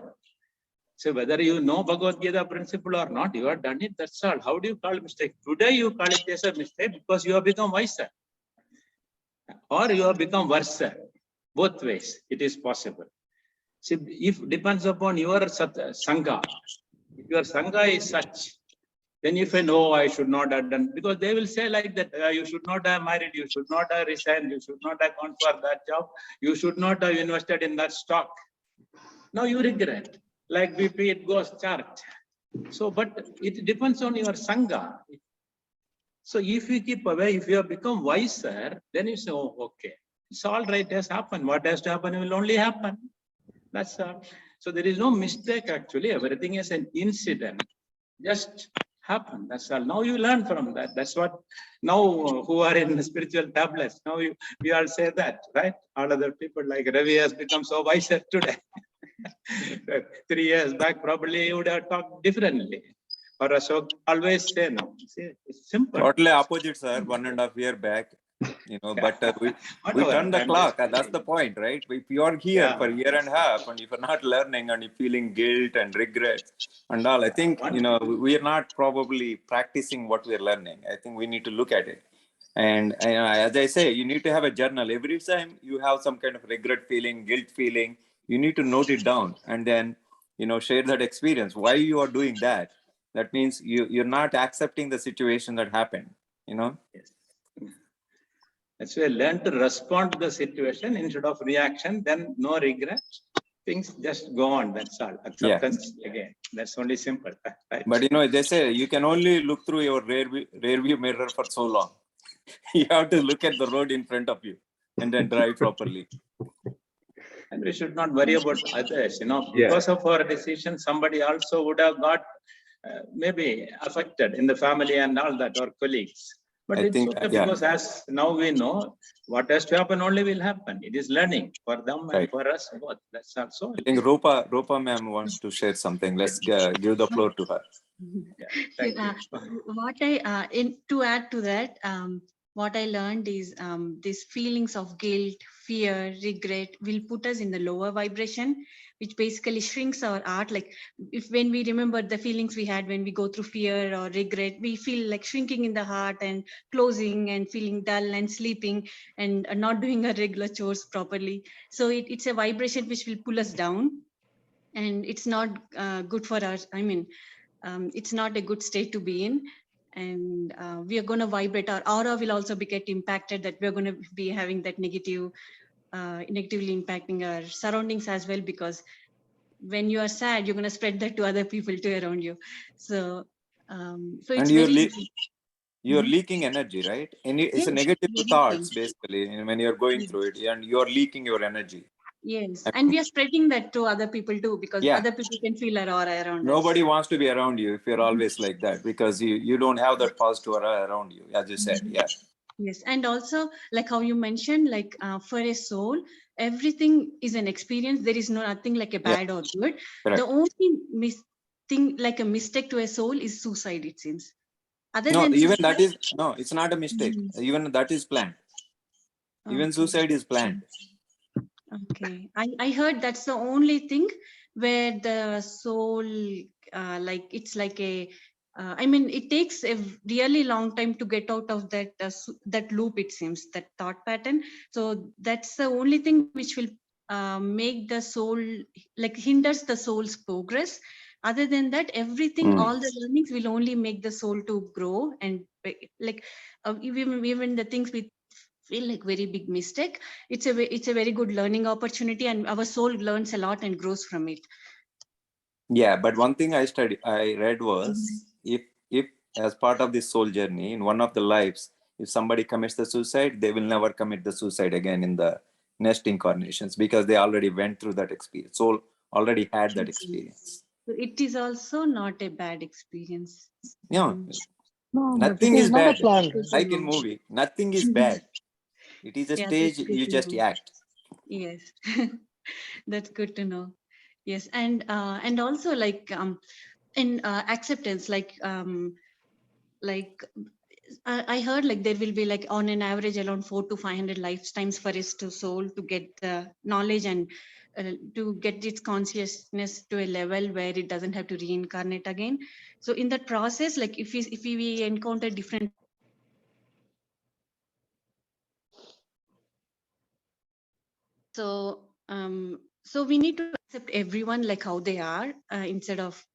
So whether you know Bhagavad Gita principle or not, you have done it, that's all. How do you call mistake? Today you call it as a mistake because you have become wiser. Or you have become worse. Both ways, it is possible. See, if depends upon your Sangha. If your Sangha is such, then if I know I should not have done, because they will say like that, you should not have married, you should not have resigned, you should not have gone for that job, you should not have invested in that stock. Now you regret. Like BP, it goes chart. So, but it depends on your Sangha. So if you keep away, if you have become wiser, then you say, oh, okay, it's all right, has happened. What has to happen will only happen. That's all. So there is no mistake actually. Everything is an incident. Just happen. That's all. Now you learn from that. That's what now who are in the spiritual tablets. Now we all say that, right? All other people like Ravi has become so wiser today. 3 years back, probably he would have talked differently. Or Ashok always say no. See, it's simple. Totally opposite, sir. 1.5 years back, but we turn the clock. That's the point, right? If you are here for a year and a half, and if you're not learning and you're feeling guilt and regret and all, I think, we are not probably practicing what we're learning. I think we need to look at it. And as I say, you need to have a journal. Every time you have some kind of regret feeling, guilt feeling, you need to note it down and then, share that experience. Why you are doing that? That means you're not accepting the situation that happened, Yes. That's why learn to respond to the situation instead of reaction, then no regret. Things just go on, that's all. Acceptance again. That's only simple. Right? But they say you can only look through your rear view mirror for so long. You have to look at the road in front of you and then drive properly. And we should not worry about others, because of our decision, somebody also would have got maybe affected in the family and all that, or colleagues. But it's okay because as now we know what has to happen only will happen. It is learning for them and for us both. That's also. I think Rupa ma'am wants to share something. Let's give the floor to her. Thank you. What to add to that, what I learned is these feelings of guilt, fear, regret will put us in the lower vibration, which basically shrinks our art. Like when we remember the feelings we had when we go through fear or regret, we feel like shrinking in the heart and closing and feeling dull and sleeping and not doing our regular chores properly. So it's a vibration which will pull us down, and it's not good for us. I mean, it's not a good state to be in. And we are going to vibrate. Our aura will also get impacted, that we're going to be having that negatively impacting our surroundings as well, because when you are sad, you're going to spread that to other people too around you. So it's you're leaking energy, right? And it's a negative thoughts basically when you're going through it, and you're leaking your energy. Yes, and we are spreading that to other people too, because other people can feel our aura around us. Nobody wants to be around you if you're always like that, because you don't have that positive aura around you, as you said. Yes, and also like how you mentioned, like for a soul, everything is an experience. There is nothing like a bad or good. Correct. The only thing like a mistake to a soul is suicide, it seems. Other than even suicide, that is it's not a mistake. Even that is planned. Even suicide is planned. Okay, I heard that's the only thing where the soul, like it's like a, I mean, it takes a really long time to get out of that that loop, it seems, that thought pattern. So that's the only thing which will make the soul, like hinders the soul's progress. Other than that, everything, all the learnings will only make the soul to grow, and like even the things we feel like very big mistake, it's a very good learning opportunity, and our soul learns a lot and grows from it. Yeah, but one thing I read was if as part of this soul journey in one of the lives, if somebody commits the suicide, they will never commit the suicide again in the next incarnations because they already went through that experience. Soul already had that experience. So it is also not a bad experience. Yeah, No, but nothing it is is not a bad. plan. Like in movie, nothing is bad. It is a Yeah, stage that's good you to just know. act. Yes, that's good to know. Yes, and also like in acceptance, like I heard like there will be like on an average around 400 to 500 lifetimes for its to soul to get the knowledge and to get its consciousness to a level where it doesn't have to reincarnate again. So in that process, like if we encounter different, so we need to accept everyone like how they are, instead of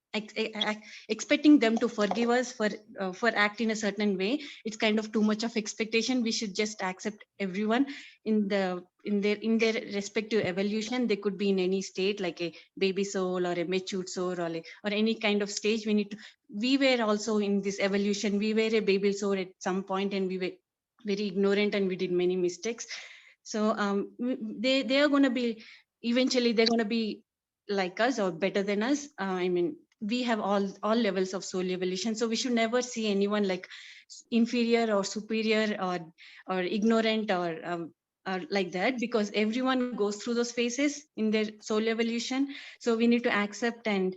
expecting them to forgive us for acting a certain way. It's kind of too much of expectation. We should just accept everyone in their respective evolution. They could be in any state, like a baby soul or a matured soul, or any kind of stage. We were also in this evolution. We were a baby soul at some point, and we were very ignorant, and we did many mistakes. So they are going to be, eventually they're going to be like us or better than us. I mean, we have all levels of soul evolution, so we should never see anyone like inferior or superior or ignorant or like that, because everyone goes through those phases in their soul evolution. So we need to accept and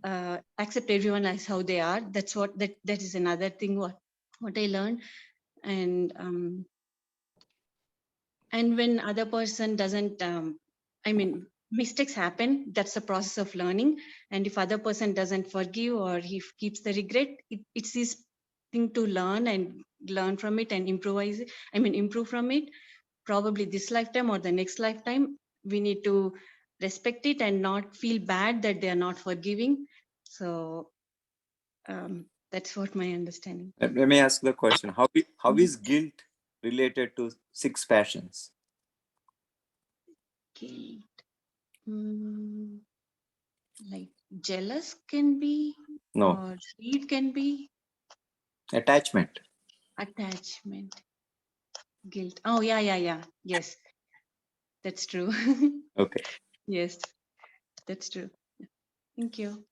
accept everyone as how they are. That's what that is another thing what I learned. And when other person doesn't, I mean, mistakes happen, that's the process of learning. And if other person doesn't forgive or he keeps the regret, it's his thing to learn from it and improve from it. Probably this lifetime or the next lifetime, we need to respect it and not feel bad that they are not forgiving. So that's what my understanding. Let me ask the question: how Mhm. is guilt related to six passions? Guilt. Like jealous can be, No, or greed can be, attachment. attachment, guilt. Oh, yeah. Yes, that's true. Okay. Yes, that's true. Thank you.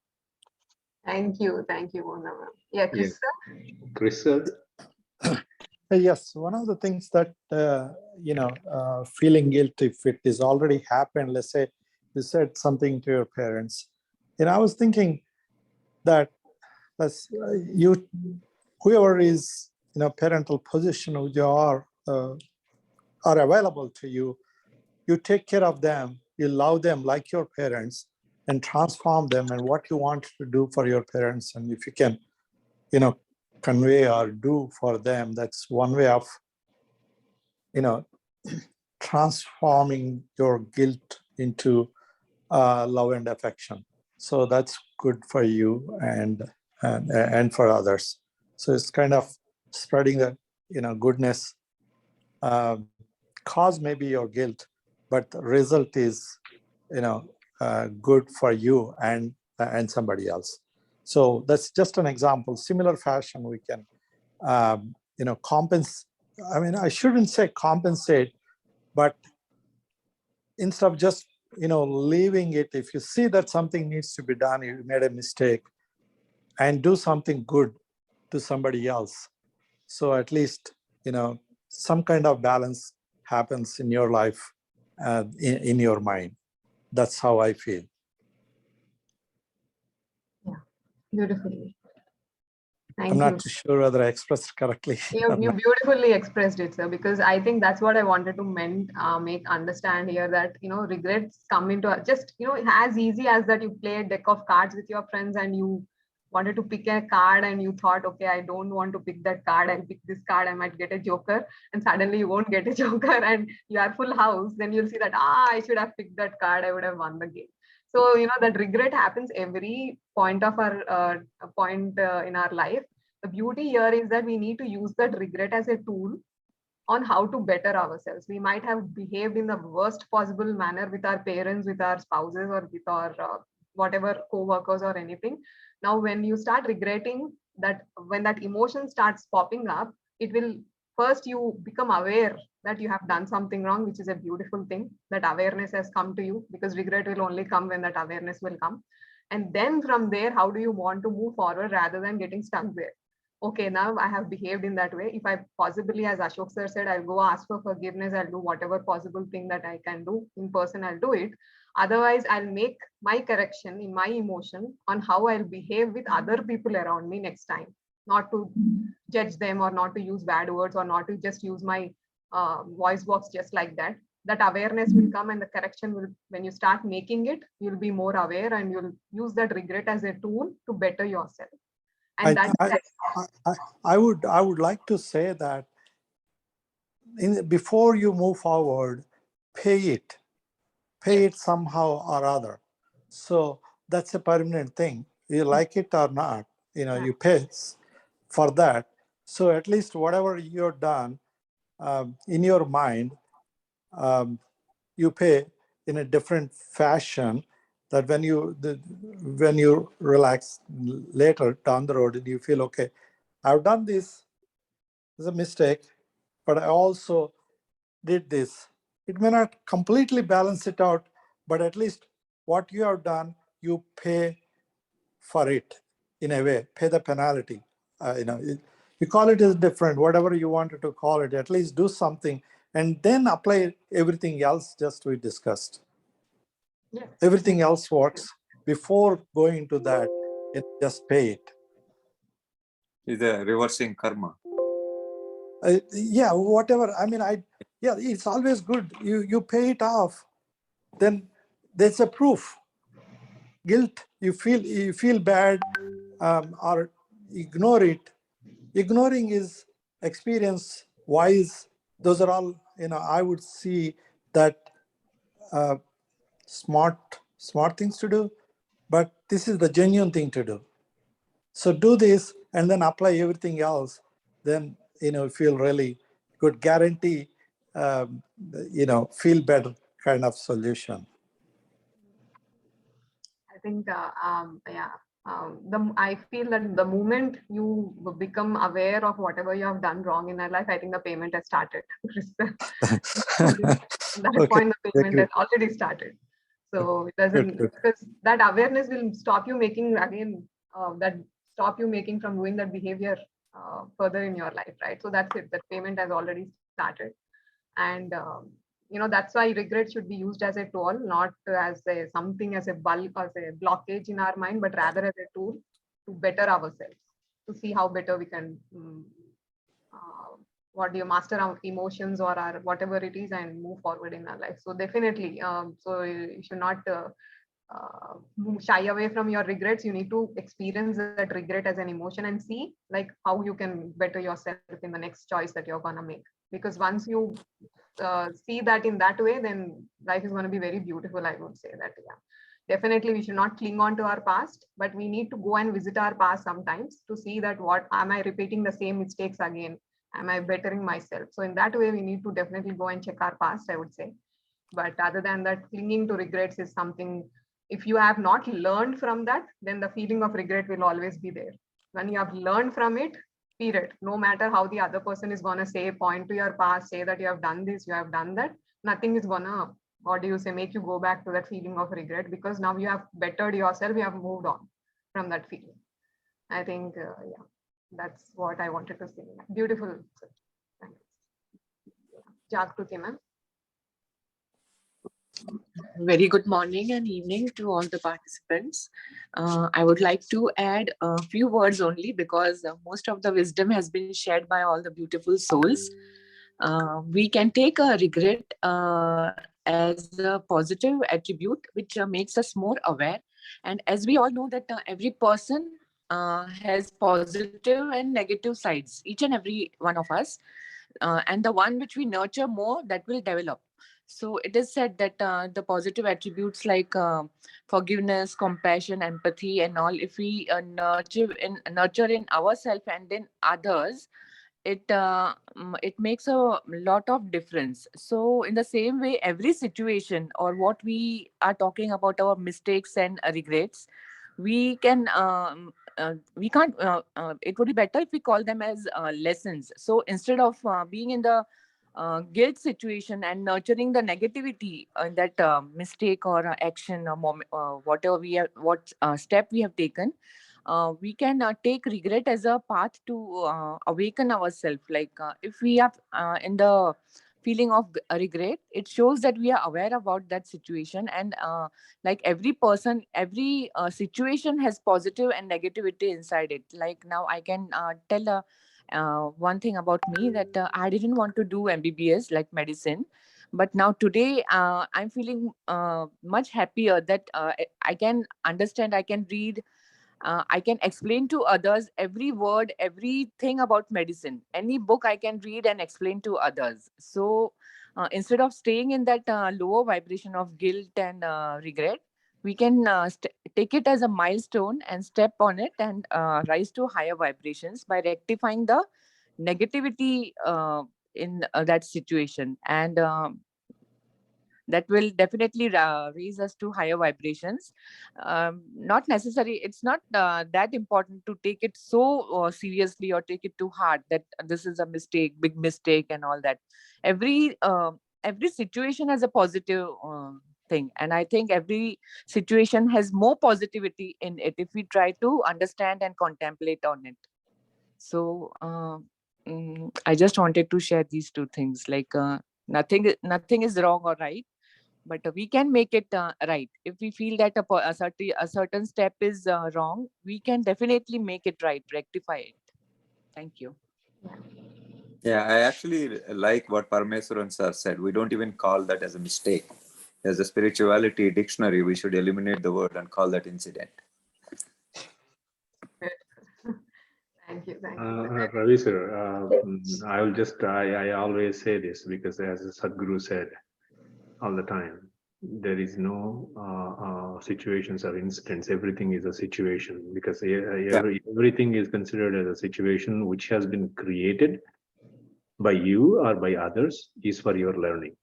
Thank you. Thank you, Mona ma'am. Yeah, Yeah, Chris. Chris, sir. Yes, one of the things that, feeling guilt, if it is already happened, let's say you said something to your parents. I was thinking that you, whoever is in a parental position, who you are available to you, you take care of them, you love them like your parents and transform them and what you want to do for your parents. And if you can, convey or do for them, that's one way of, transforming your guilt into love and affection. So that's good for you and for others. So it's kind of spreading the goodness. Cause maybe your guilt, but the result is good for you and somebody else. So that's just an example. Similar fashion, we can compensate. I mean, I shouldn't say compensate, but instead of just leaving it, if you see that something needs to be done, you made a mistake, and do something good to somebody else. So at least some kind of balance happens in your life, in your mind. That's how I feel. Yeah, beautifully. Thank I'm you. not too sure whether I expressed correctly. You beautifully expressed it, sir, because I think that's what I wanted to make understand here, that regrets come into just as easy as that. You play a deck of cards with your friends and you wanted to pick a card and you thought, okay, I don't want to pick that card, I'll pick this card, I might get a joker, and suddenly you won't get a joker and you are full house. Then you'll see that I should have picked that card, I would have won the game. So that regret happens every point of our point in our life. The beauty here is that we need to use that regret as a tool on how to better ourselves. We might have behaved in the worst possible manner with our parents, with our spouses, or with our whatever co-workers or anything. Now, when you start regretting that, when that emotion starts popping up, it will first you become aware that you have done something wrong, which is a beautiful thing. That awareness has come to you, because regret will only come when that awareness will come. And then from there, how do you want to move forward rather than getting stuck there? Okay, now I have behaved in that way. If I possibly, as Ashok sir said, I'll go ask for forgiveness. I'll do whatever possible thing that I can do in person, I'll do it. Otherwise, I'll make my correction in my emotion on how I'll behave with other people around me next time. Not to judge them, or not to use bad words, or not to just use my voice box just like that. That awareness will come, and the correction will, when you start making it, you'll be more aware, and you'll use that regret as a tool to better yourself. And I would like to say that before you move forward, pay it somehow or other. So that's a permanent thing. You like it or not, you pay for that. So at least whatever you've done in your mind, you pay in a different fashion, that when you relax later down the road and you feel, okay, I've done this, it's a mistake, but I also did this. It may not completely balance it out, but at least what you have done, you pay for it in a way, pay the penalty. You call it as different, whatever you wanted to call it, at least do something and then apply everything else just we discussed. Yes. Everything else works. Before going into that, just pay it. Is a reversing karma. Yeah, whatever. I mean, it's always good. You pay it off, then there's a proof. Guilt, you feel bad, or ignore it. Ignoring is experience wise. Those are all, I would see that smart things to do, but this is the genuine thing to do. So do this and then apply everything else. Then, feel really good, guarantee, feel better kind of solution. I think, I feel that the moment you become aware of whatever you have done wrong in your life, I think the payment has started. That point, the payment has already started. So it doesn't, because that awareness will stop you making from doing that behavior further in your life, right? So that's it. That payment has already started, and that's why regret should be used as a tool, not as something as a bulk, as a blockage in our mind, but rather as a tool to better ourselves, to see how better we can master our emotions or our whatever it is and move forward in our life. So definitely, so you should not shy away from your regrets. You need to experience that regret as an emotion and see like how you can better yourself in the next choice that you're gonna make. Because once you see that in that way, then life is going to be very beautiful. I would say that, definitely we should not cling on to our past, but we need to go and visit our past sometimes to see that what am I repeating the same mistakes again? Am I bettering myself? So in that way, we need to definitely go and check our past, I would say. But other than that, clinging to regrets is something, if you have not learned from that, then the feeling of regret will always be there. When you have learned from it, period, no matter how the other person is going to say, point to your past, say that you have done this, you have done that, nothing is going to, make you go back to that feeling of regret, because now you have bettered yourself, you have moved on from that feeling. I think, that's what I wanted to say. Beautiful. Jagruti, ma'am. Very good morning and evening to all the participants. I would like to add a few words only, because most of the wisdom has been shared by all the beautiful souls. We can take a regret as a positive attribute, which makes us more aware. And as we all know that every person has positive and negative sides, each and every one of us. And the one which we nurture more, that will develop. So it is said that the positive attributes like forgiveness, compassion, empathy, and all, if we nurture in ourselves and then others, it makes a lot of difference. So in the same way, every situation or what we are talking about, our mistakes and regrets, we can't it would be better if we call them as lessons. So instead of being in the guilt situation and nurturing the negativity in that mistake or action or moment, whatever we have, what step we have taken, we can take regret as a path to awaken ourselves. Like if we are in the feeling of regret, it shows that we are aware about that situation. And like every person, every situation has positive and negativity inside it. Like now I can tell one thing about me, that I didn't want to do MBBS, like medicine. But now today I'm feeling much happier that I can understand, I can read, I can explain to others every word, everything about medicine. Any book I can read and explain to others. So instead of staying in that lower vibration of guilt and regret, we can take it as a milestone and step on it and rise to higher vibrations by rectifying the negativity in that situation. And that will definitely raise us to higher vibrations. Not necessary, it's not that important to take it so seriously or take it too hard that this is a mistake, big mistake and all that. Every situation has a positive thing, and I think every situation has more positivity in it if we try to understand and contemplate on it. So I just wanted to share these two things. Like nothing is wrong or right, but we can make it right. If we feel that a certain step is wrong, we can definitely make it right, rectify it. Thank you. Yeah, I actually like what Parameswaran sir said. We don't even call that as a mistake. As a spirituality dictionary, we should eliminate the word and call that incident. Thank you. Ravi sir, I always say this because as Sadhguru said all the time, there is no situations or incidents. Everything is a situation, because everything is considered as a situation which has been created by you or by others is for your learning.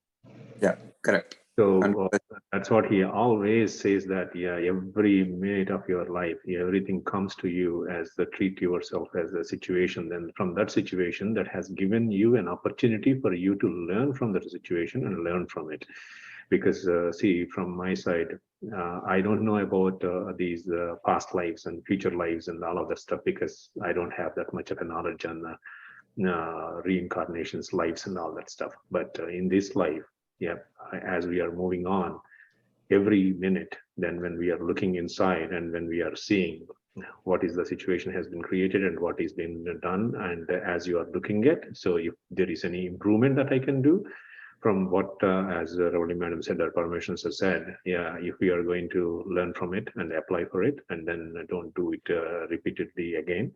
Yeah, correct. So that's what he always says, that every minute of your life, everything comes to you as the treat yourself as a situation. Then from that situation, that has given you an opportunity for you to learn from that situation and learn from it. Because see, from my side, I don't know about these past lives and future lives and all of that stuff, because I don't have that much of a knowledge on reincarnations, lives and all that stuff. But in this life, as we are moving on every minute, then when we are looking inside and when we are seeing what is the situation has been created and what is being done, and as you are looking at, so if there is any improvement that I can do from what, as Ravali Madam said, or Parameshwar has said, if we are going to learn from it and apply for it, and then don't do it repeatedly again.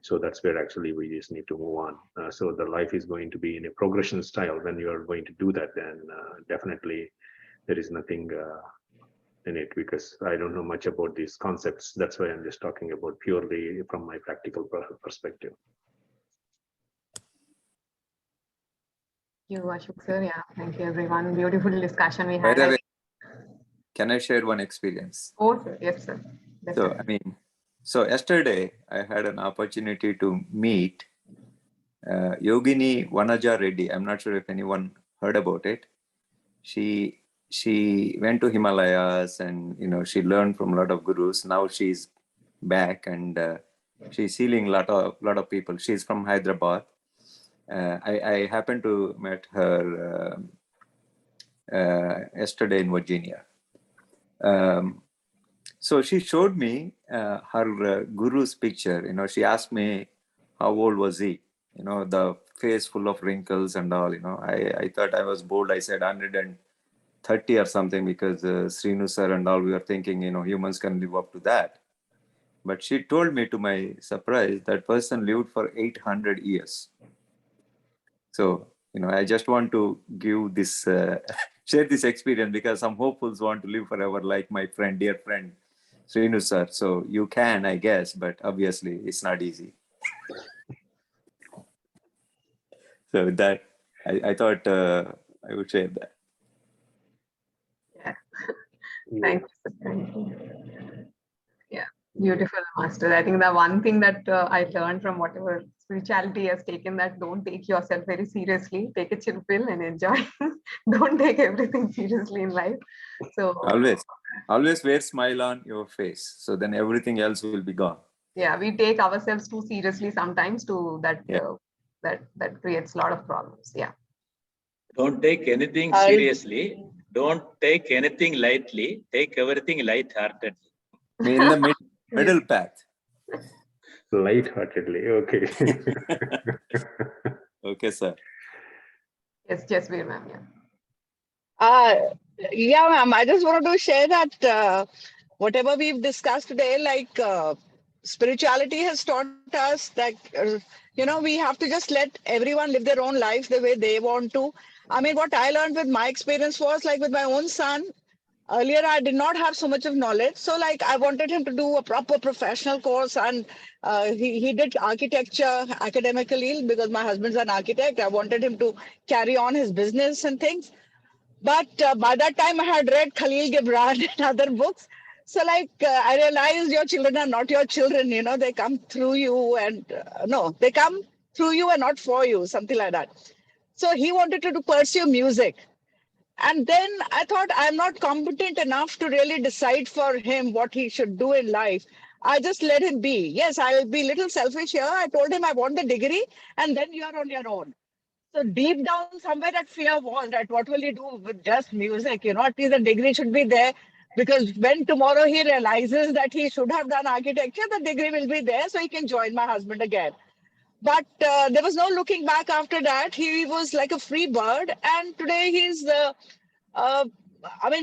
So that's where actually we just need to move on. So the life is going to be in a progression style. When you are going to do that, then definitely there is nothing in it, because I don't know much about these concepts. That's why I'm just talking about purely from my practical perspective. Thank you, Ashok sir. Yeah, thank you everyone. Beautiful discussion we By had. the way, can I share one experience? Oh, sir. Yes, sir. Definitely. So yesterday I had an opportunity to meet Yogini Vanaja Reddy. I'm not sure if anyone heard about it. She went to Himalayas, and she learned from a lot of gurus. Now she's back, and she's healing a lot of people. She's from Hyderabad. I happened to met her yesterday in Virginia. So she showed me her guru's picture. She asked me how old was he. The face full of wrinkles and all. I thought I was bold. I said 130 or something, because Srinu sir and all, we were thinking humans can live up to that. But she told me, to my surprise, that person lived for 800 years. So I just want to give this share this experience, because some hopefuls want to live forever, like my dear friend Srinu sir. So you can, I guess, but obviously it's not easy. So with that, I thought I would share that. Yeah. Thank you. Thank you. Yeah, beautiful, Master. I think the one thing that I learned from whatever spirituality has taken, that don't take yourself very seriously. Take a chill pill and enjoy. Don't take everything seriously in life. So Always wear smile on your face. So then everything else will be gone. yeah, we take ourselves too seriously sometimes. To that that creates a lot of problems. Yeah. Don't take anything I'll- seriously. Don't take anything lightly. Take everything light-heartedly. In the middle path. Light-heartedly, okay. Okay, sir. Yes, we ma'am. Yeah. Yeah, ma'am. I just wanted to share that whatever we've discussed today, like spirituality has taught us that, we have to just let everyone live their own lives the way they want to. I mean, what I learned with my experience was like with my own son. Earlier, I did not have so much of knowledge. So, like, I wanted him to do a proper professional course, and he did architecture academically because my husband's an architect. I wanted him to carry on his business and things. But by that time, I had read Khalil Gibran and other books. So, like, I realized your children are not your children. They come through you, and no, they come through you and not for you, something like that. So, he wanted to pursue music. And then I thought, I'm not competent enough to really decide for him what he should do in life. I just let him be. Yes, I will be a little selfish here. I told him I want the degree, and then you are on your own. So deep down, somewhere that fear was that what will you do with just music? At least the degree should be there, because when tomorrow he realizes that he should have done architecture, the degree will be there, so he can join my husband again. But there was no looking back after that. He was like a free bird, and today he's, uh,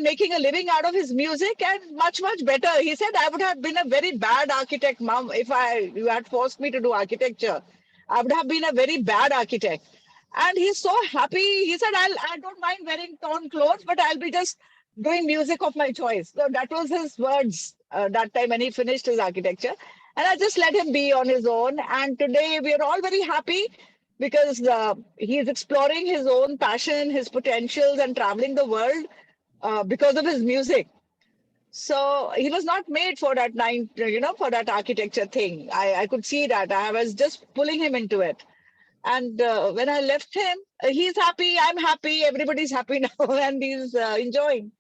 making a living out of his music, and much, much better. He said, I would have been a very bad architect, Mom, if you had forced me to do architecture. I would have been a very bad architect. And he's so happy. He said, I don't mind wearing torn clothes, but I'll be just doing music of my choice. So that was his words that time when he finished his architecture. And I just let him be on his own. And today we are all very happy because he is exploring his own passion, his potentials, and traveling the world because of his music. So he was not made for that for that architecture thing. I could see that. I was just pulling him into it. And when I left him, he's happy, I'm happy, everybody's happy now, and he's enjoying.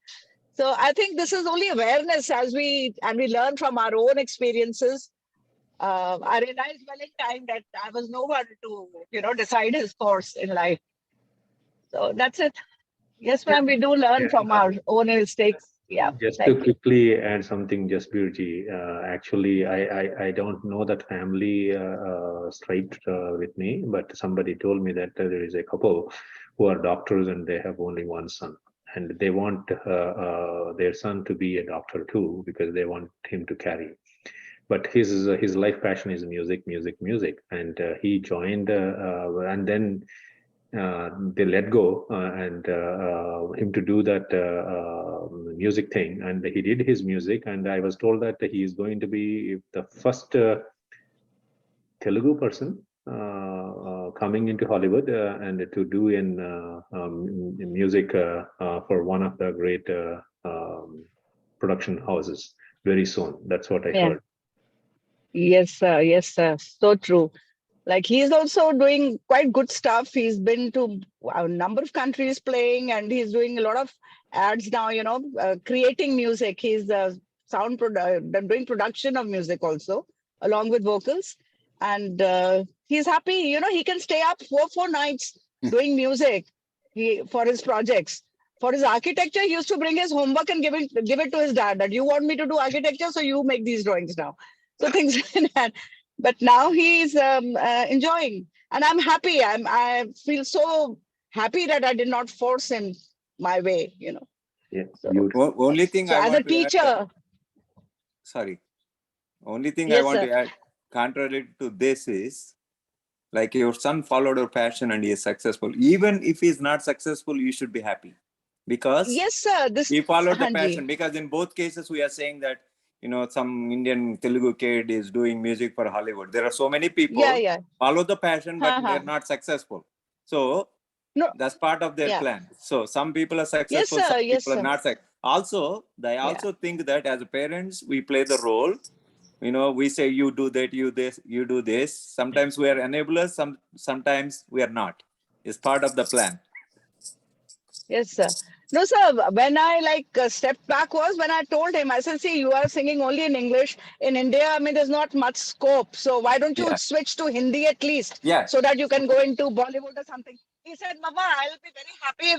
So I think this is only awareness as we learn from our own experiences. I realized well in time that I was nowhere to, decide his course in life. So that's it. Yes, ma'am, we do learn from our own mistakes. Yeah. Just to Thank you. quickly add something, Jasbirji, actually, I don't know that family straight with me, but somebody told me that there is a couple who are doctors and they have only one son. And they want their son to be a doctor too, because they want him to carry. But his life passion is music. And he joined, and then they let go and him to do that music thing, and he did his music, and I was told that he is going to be the first Telugu person coming into Hollywood and to do in music for one of the great production houses very soon. That's what I heard. Yes, sir. Yes, sir. So true. Like he's also doing quite good stuff. He's been to a number of countries playing, and he's doing a lot of ads now. Creating music. He's doing production of music also, along with vocals, and he's happy. He can stay up four nights doing music. For his projects. For his architecture, he used to bring his homework and give it to his dad. That you want me to do architecture, so you make these drawings now. So things like that. But now he's enjoying, and I'm happy. I feel so happy that I did not force him my way. Yeah. So, Only thing I as a want to add. teacher, Sorry. Only thing I yes, want sir. to add, contrary to this, is like your son followed your passion and he is successful. Even if he's not successful, you should be happy because Yes, sir. he followed the Hanji. passion. Because in both cases, we are saying that some Indian Telugu kid is doing music for Hollywood. There are so many people Yeah. follow the passion, but they're not successful. So No. that's part of their Yeah. plan. So some people are Yes, successful, sir. some Yes, people are sir. not successful. Also, I also think that as parents, we play the role. We say you do that, you this, you do this. Sometimes we are enablers, sometimes we are not. It's part of the plan. Yes, sir. No, sir. When I stepped back was when I told him, I said, see, you are singing only in English. In India, I mean, there's not much scope. So why don't you Yeah. switch to Hindi at least Yeah. so that you can go into Bollywood or something? He said, Mama, I'll be very happy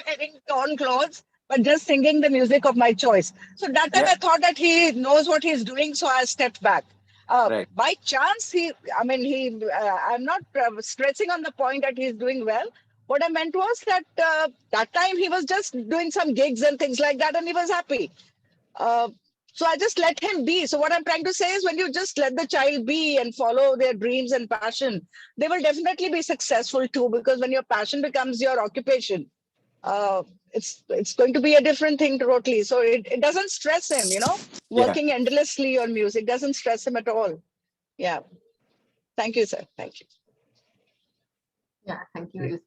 wearing torn clothes, but just singing the music of my choice. So that time Yeah. I thought that he knows what he's doing. So I stepped back. Right. By chance, I'm not stressing on the point that he's doing well. What I meant was that that time he was just doing some gigs and things like that, and he was happy. So I just let him be. So what I'm trying to say is, when you just let the child be and follow their dreams and passion, they will definitely be successful too. Because when your passion becomes your occupation, it's going to be a different thing totally. So it doesn't stress him, Yeah. working endlessly on music doesn't stress him at all. Yeah. Thank you, sir. Thank you. Yeah, thank you.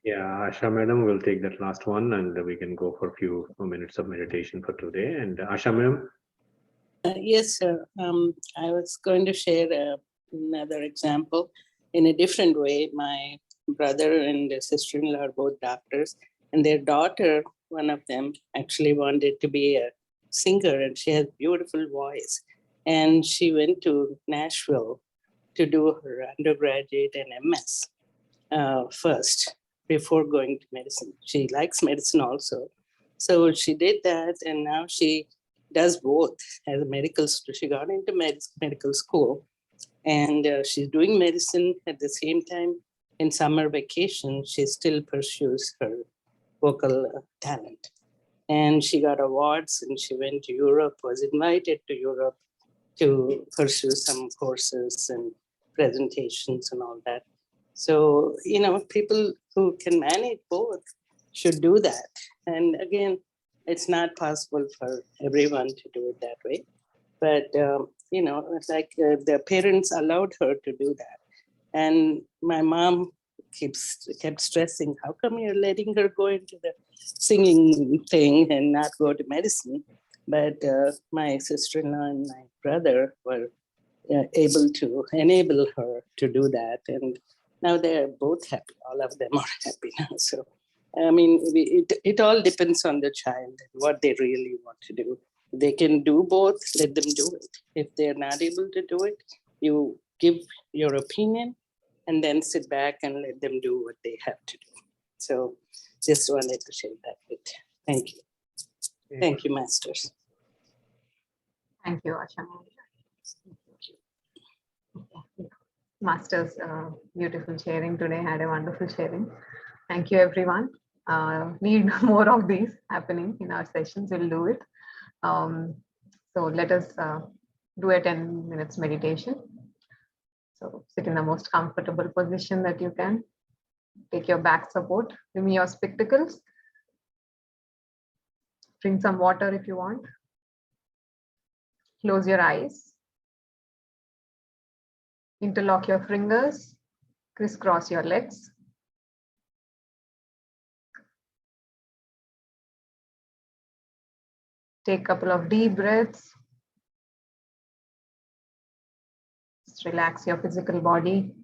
Yeah, Asha madam will take that last one and we can go for a few minutes of meditation for today. And Asha madam. Yes, sir. I was going to share another example in a different way. My brother and sister-in-law are both doctors, and their daughter, one of them, actually wanted to be a singer, and she has beautiful voice. And she went to Nashville to do her undergraduate and MS first before going to medicine. She likes medicine also. So she did that, and now she does both as a medical student. She got into medical school, and she's doing medicine at the same time. In summer vacation, she still pursues her vocal talent. And she got awards, and she went to Europe, was invited to Europe to pursue some courses and presentations and all that. So, people who can manage both should do that. And again, it's not possible for everyone to do it that way. But, it's like the parents allowed her to do that. And my mom kept stressing, how come you're letting her go into the singing thing and not go to medicine? But my sister-in-law and my brother were able to enable her to do that. And now they're both happy. All of them are happy now. So, I mean, it all depends on the child and what they really want to do. They can do both, let them do it. If they're not able to do it, you give your opinion and then sit back and let them do what they have to do. So just wanted to share that with you. Thank you. Thank you, masters. Thank you, Asha. Masters, beautiful sharing today. Had a wonderful sharing. Thank you, everyone. Need more of these happening in our sessions. We'll do it. So let us do a 10 minutes meditation. So sit in the most comfortable position that you can. Take your back support. Remove your spectacles. Drink some water if you want. Close your eyes. Interlock your fingers. Crisscross your legs. Take a couple of deep breaths. Just relax your physical body.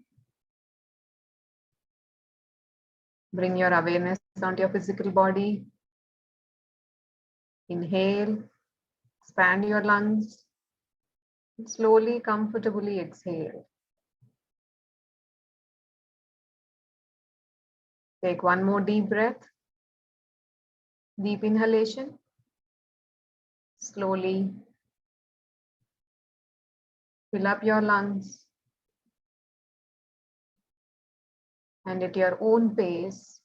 Bring your awareness onto your physical body. Inhale, expand your lungs. And slowly, comfortably exhale. Take one more deep breath. Deep inhalation. Slowly fill up your lungs. And at your own pace,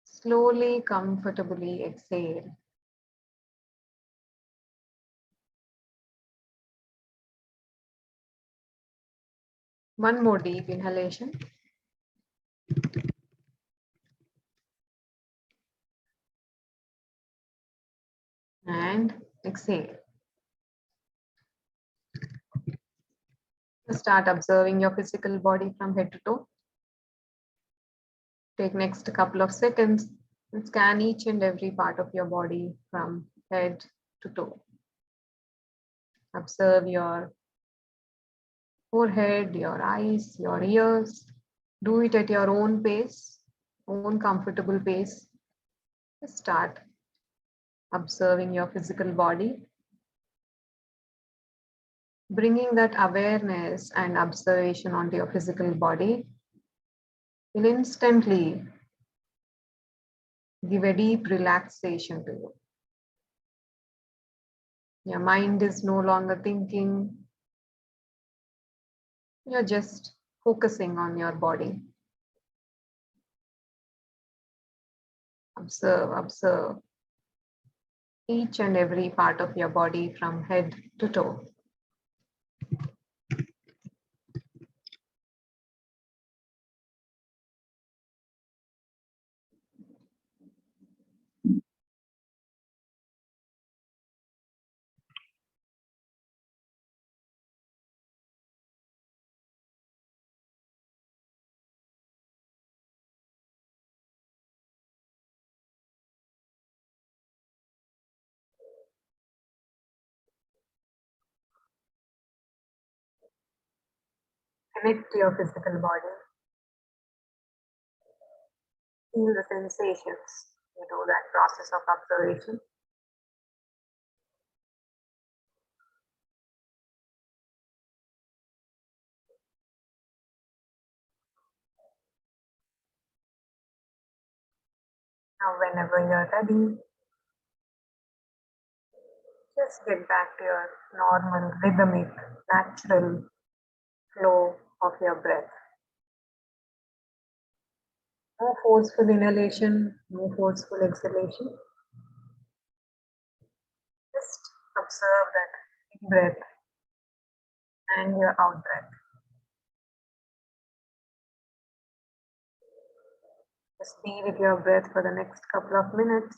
slowly, comfortably exhale. One more deep inhalation. And exhale. Start observing your physical body from head to toe. Take next couple of seconds and scan each and every part of your body from head to toe. Observe your forehead, your eyes, your ears. Do it at your own pace, own comfortable pace. Start observing your physical body, bringing that awareness and observation onto your physical body will instantly give a deep relaxation to you. Your mind is no longer thinking. You're just focusing on your body. Observe each and every part of your body from head to toe. Connect to your physical body. Feel the sensations. You do that process of observation. Now, whenever you're ready, just get back to your normal, rhythmic, natural flow of your breath. No forceful inhalation, no forceful exhalation. Just observe that in breath and your out breath. Just be with your breath for the next couple of minutes.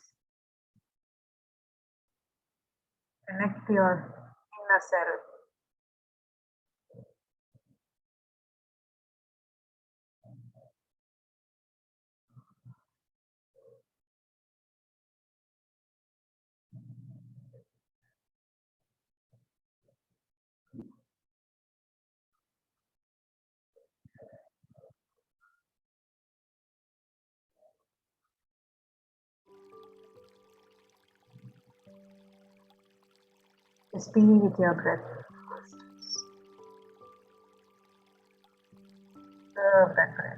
Connect to your inner self. Just be with your breath. Observe that breath.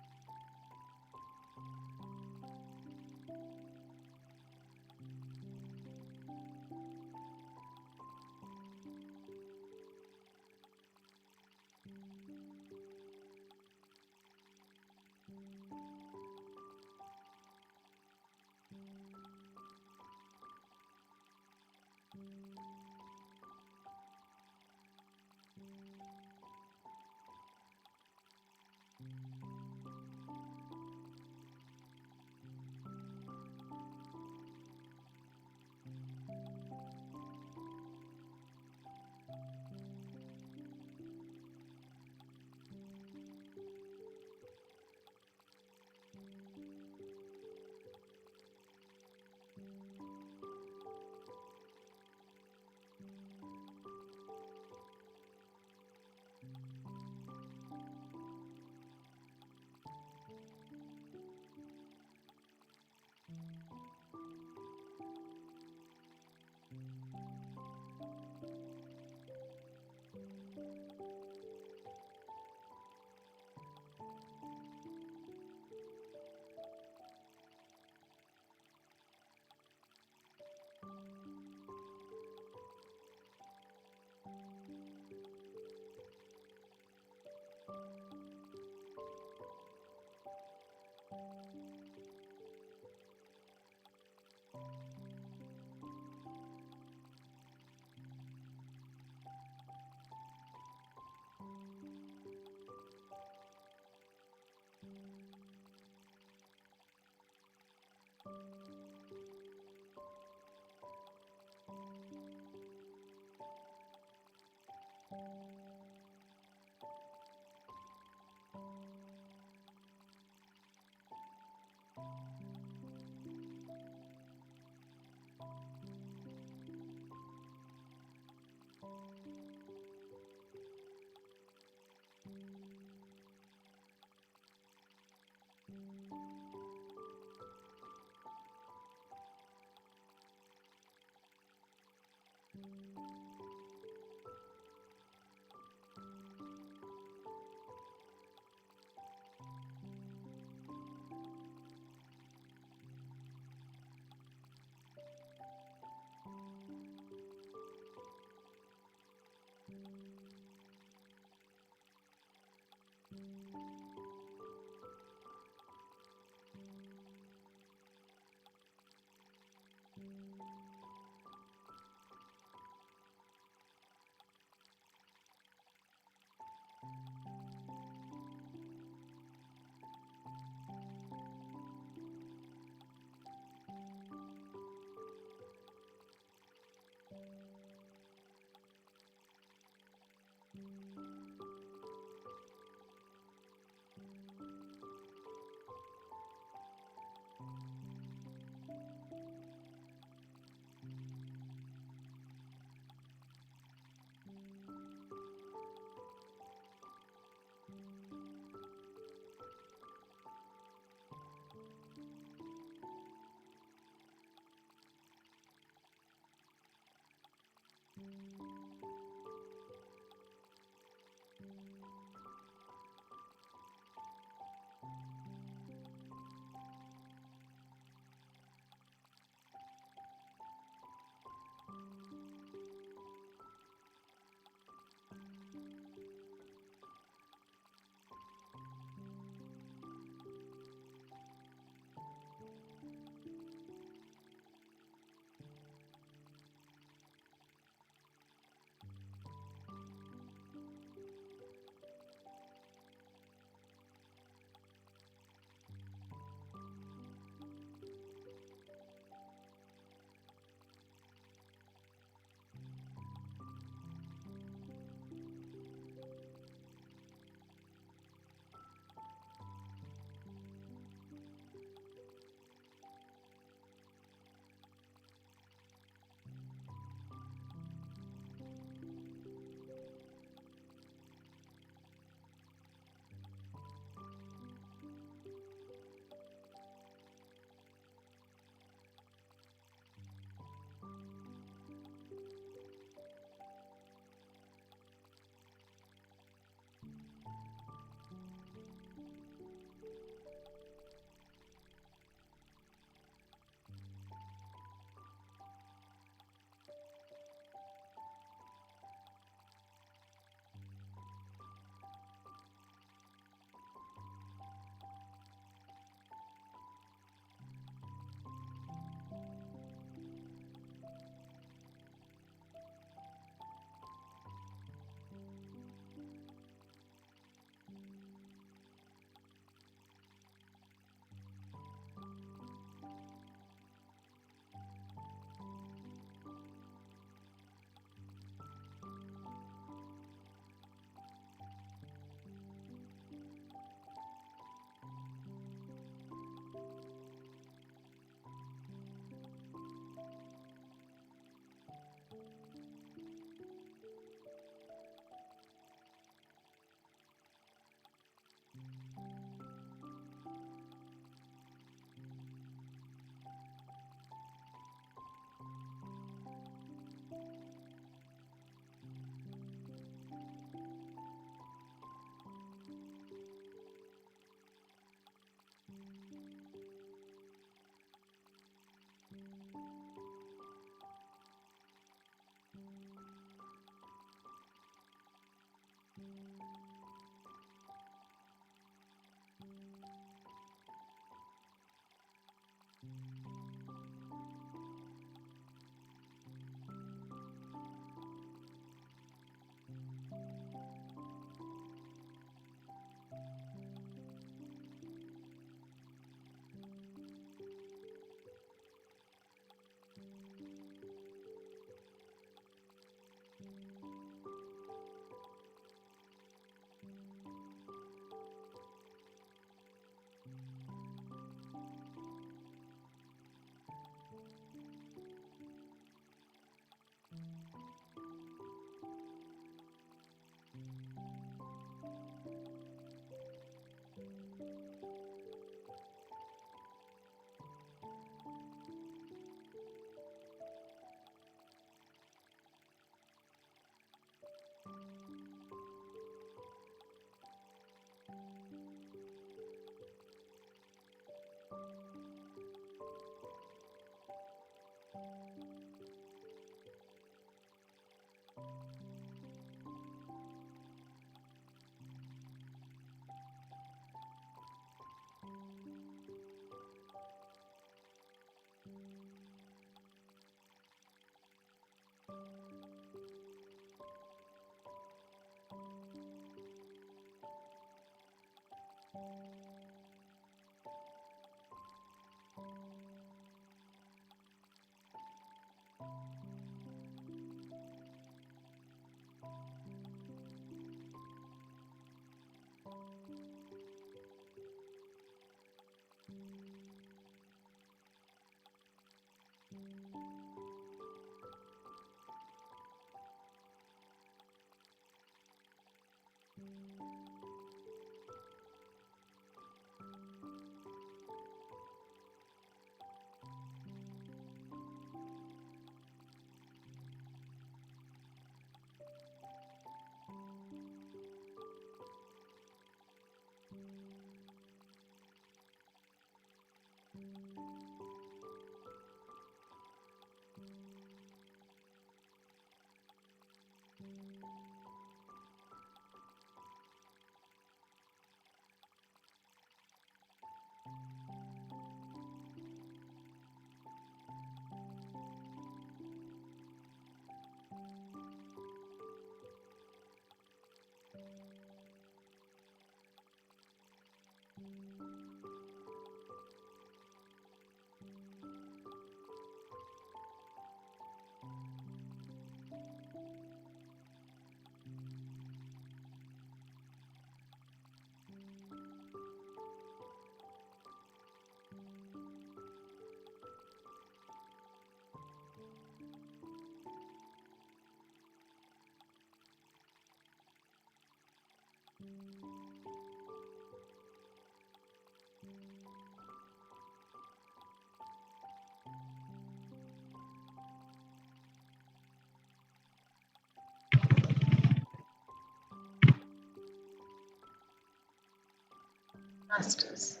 Masters,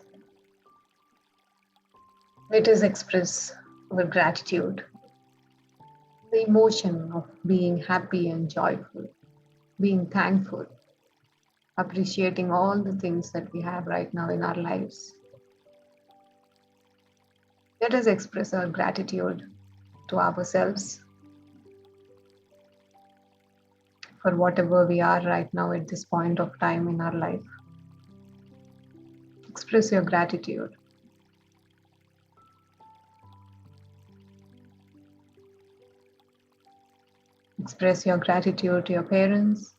let us express our gratitude, the emotion of being happy and joyful, being thankful, appreciating all the things that we have right now in our lives. Let us express our gratitude to ourselves for whatever we are right now at this point of time in our life. Express your gratitude. Express your gratitude to your parents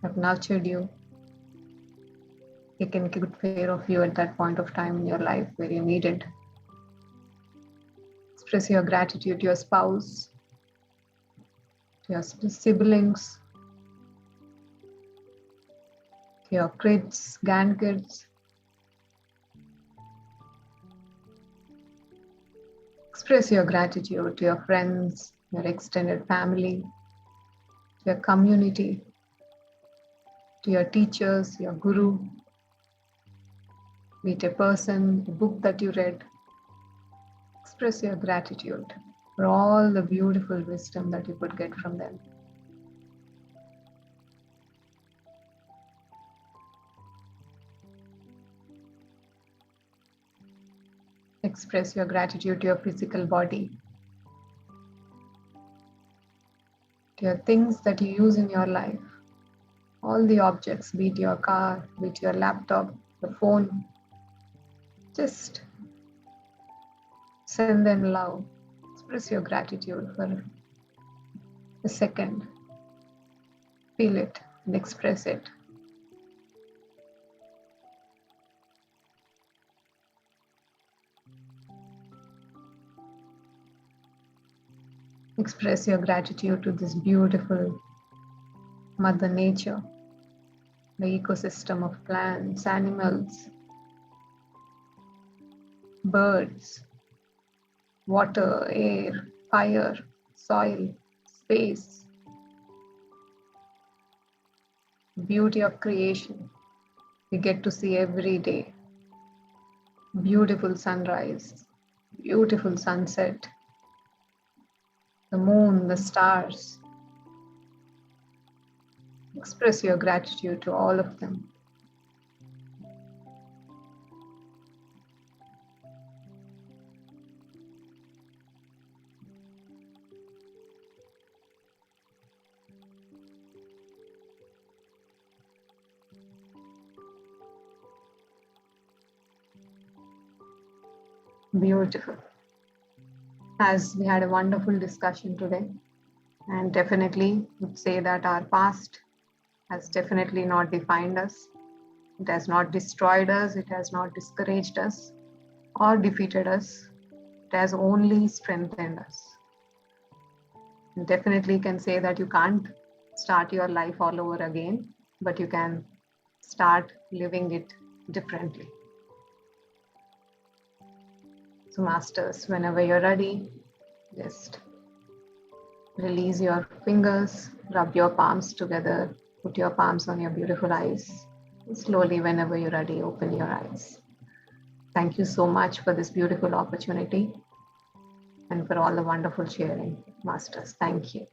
who have nurtured you, taken good care of you at that point of time in your life where you needed. Express your gratitude to your spouse, to your siblings, to your kids, grandkids. Express your gratitude to your friends, your extended family, to your community, to your teachers, your guru, be it a person, a book that you read. Express your gratitude for all the beautiful wisdom that you could get from them. Express your gratitude to your physical body, to your things that you use in your life. All the objects, be it your car, be it your laptop, the phone, just send them love. Express your gratitude for a second. Feel it and express it. Express your gratitude to this beautiful Mother Nature, the ecosystem of plants, animals, birds, water, air, fire, soil, space, beauty of creation we get to see every day. Beautiful sunrise, beautiful sunset, the moon, the stars. Express your gratitude to all of them. Beautiful. As we had a wonderful discussion today, and definitely would say that our past has definitely not defined us. It has not destroyed us. It has not discouraged us or defeated us. It has only strengthened us. And definitely can say that you can't start your life all over again, but you can start living it differently. So masters, whenever you're ready, just release your fingers, rub your palms together, put your palms on your beautiful eyes. Slowly, whenever you're ready, open your eyes. Thank you so much for this beautiful opportunity and for all the wonderful sharing, masters. Thank you.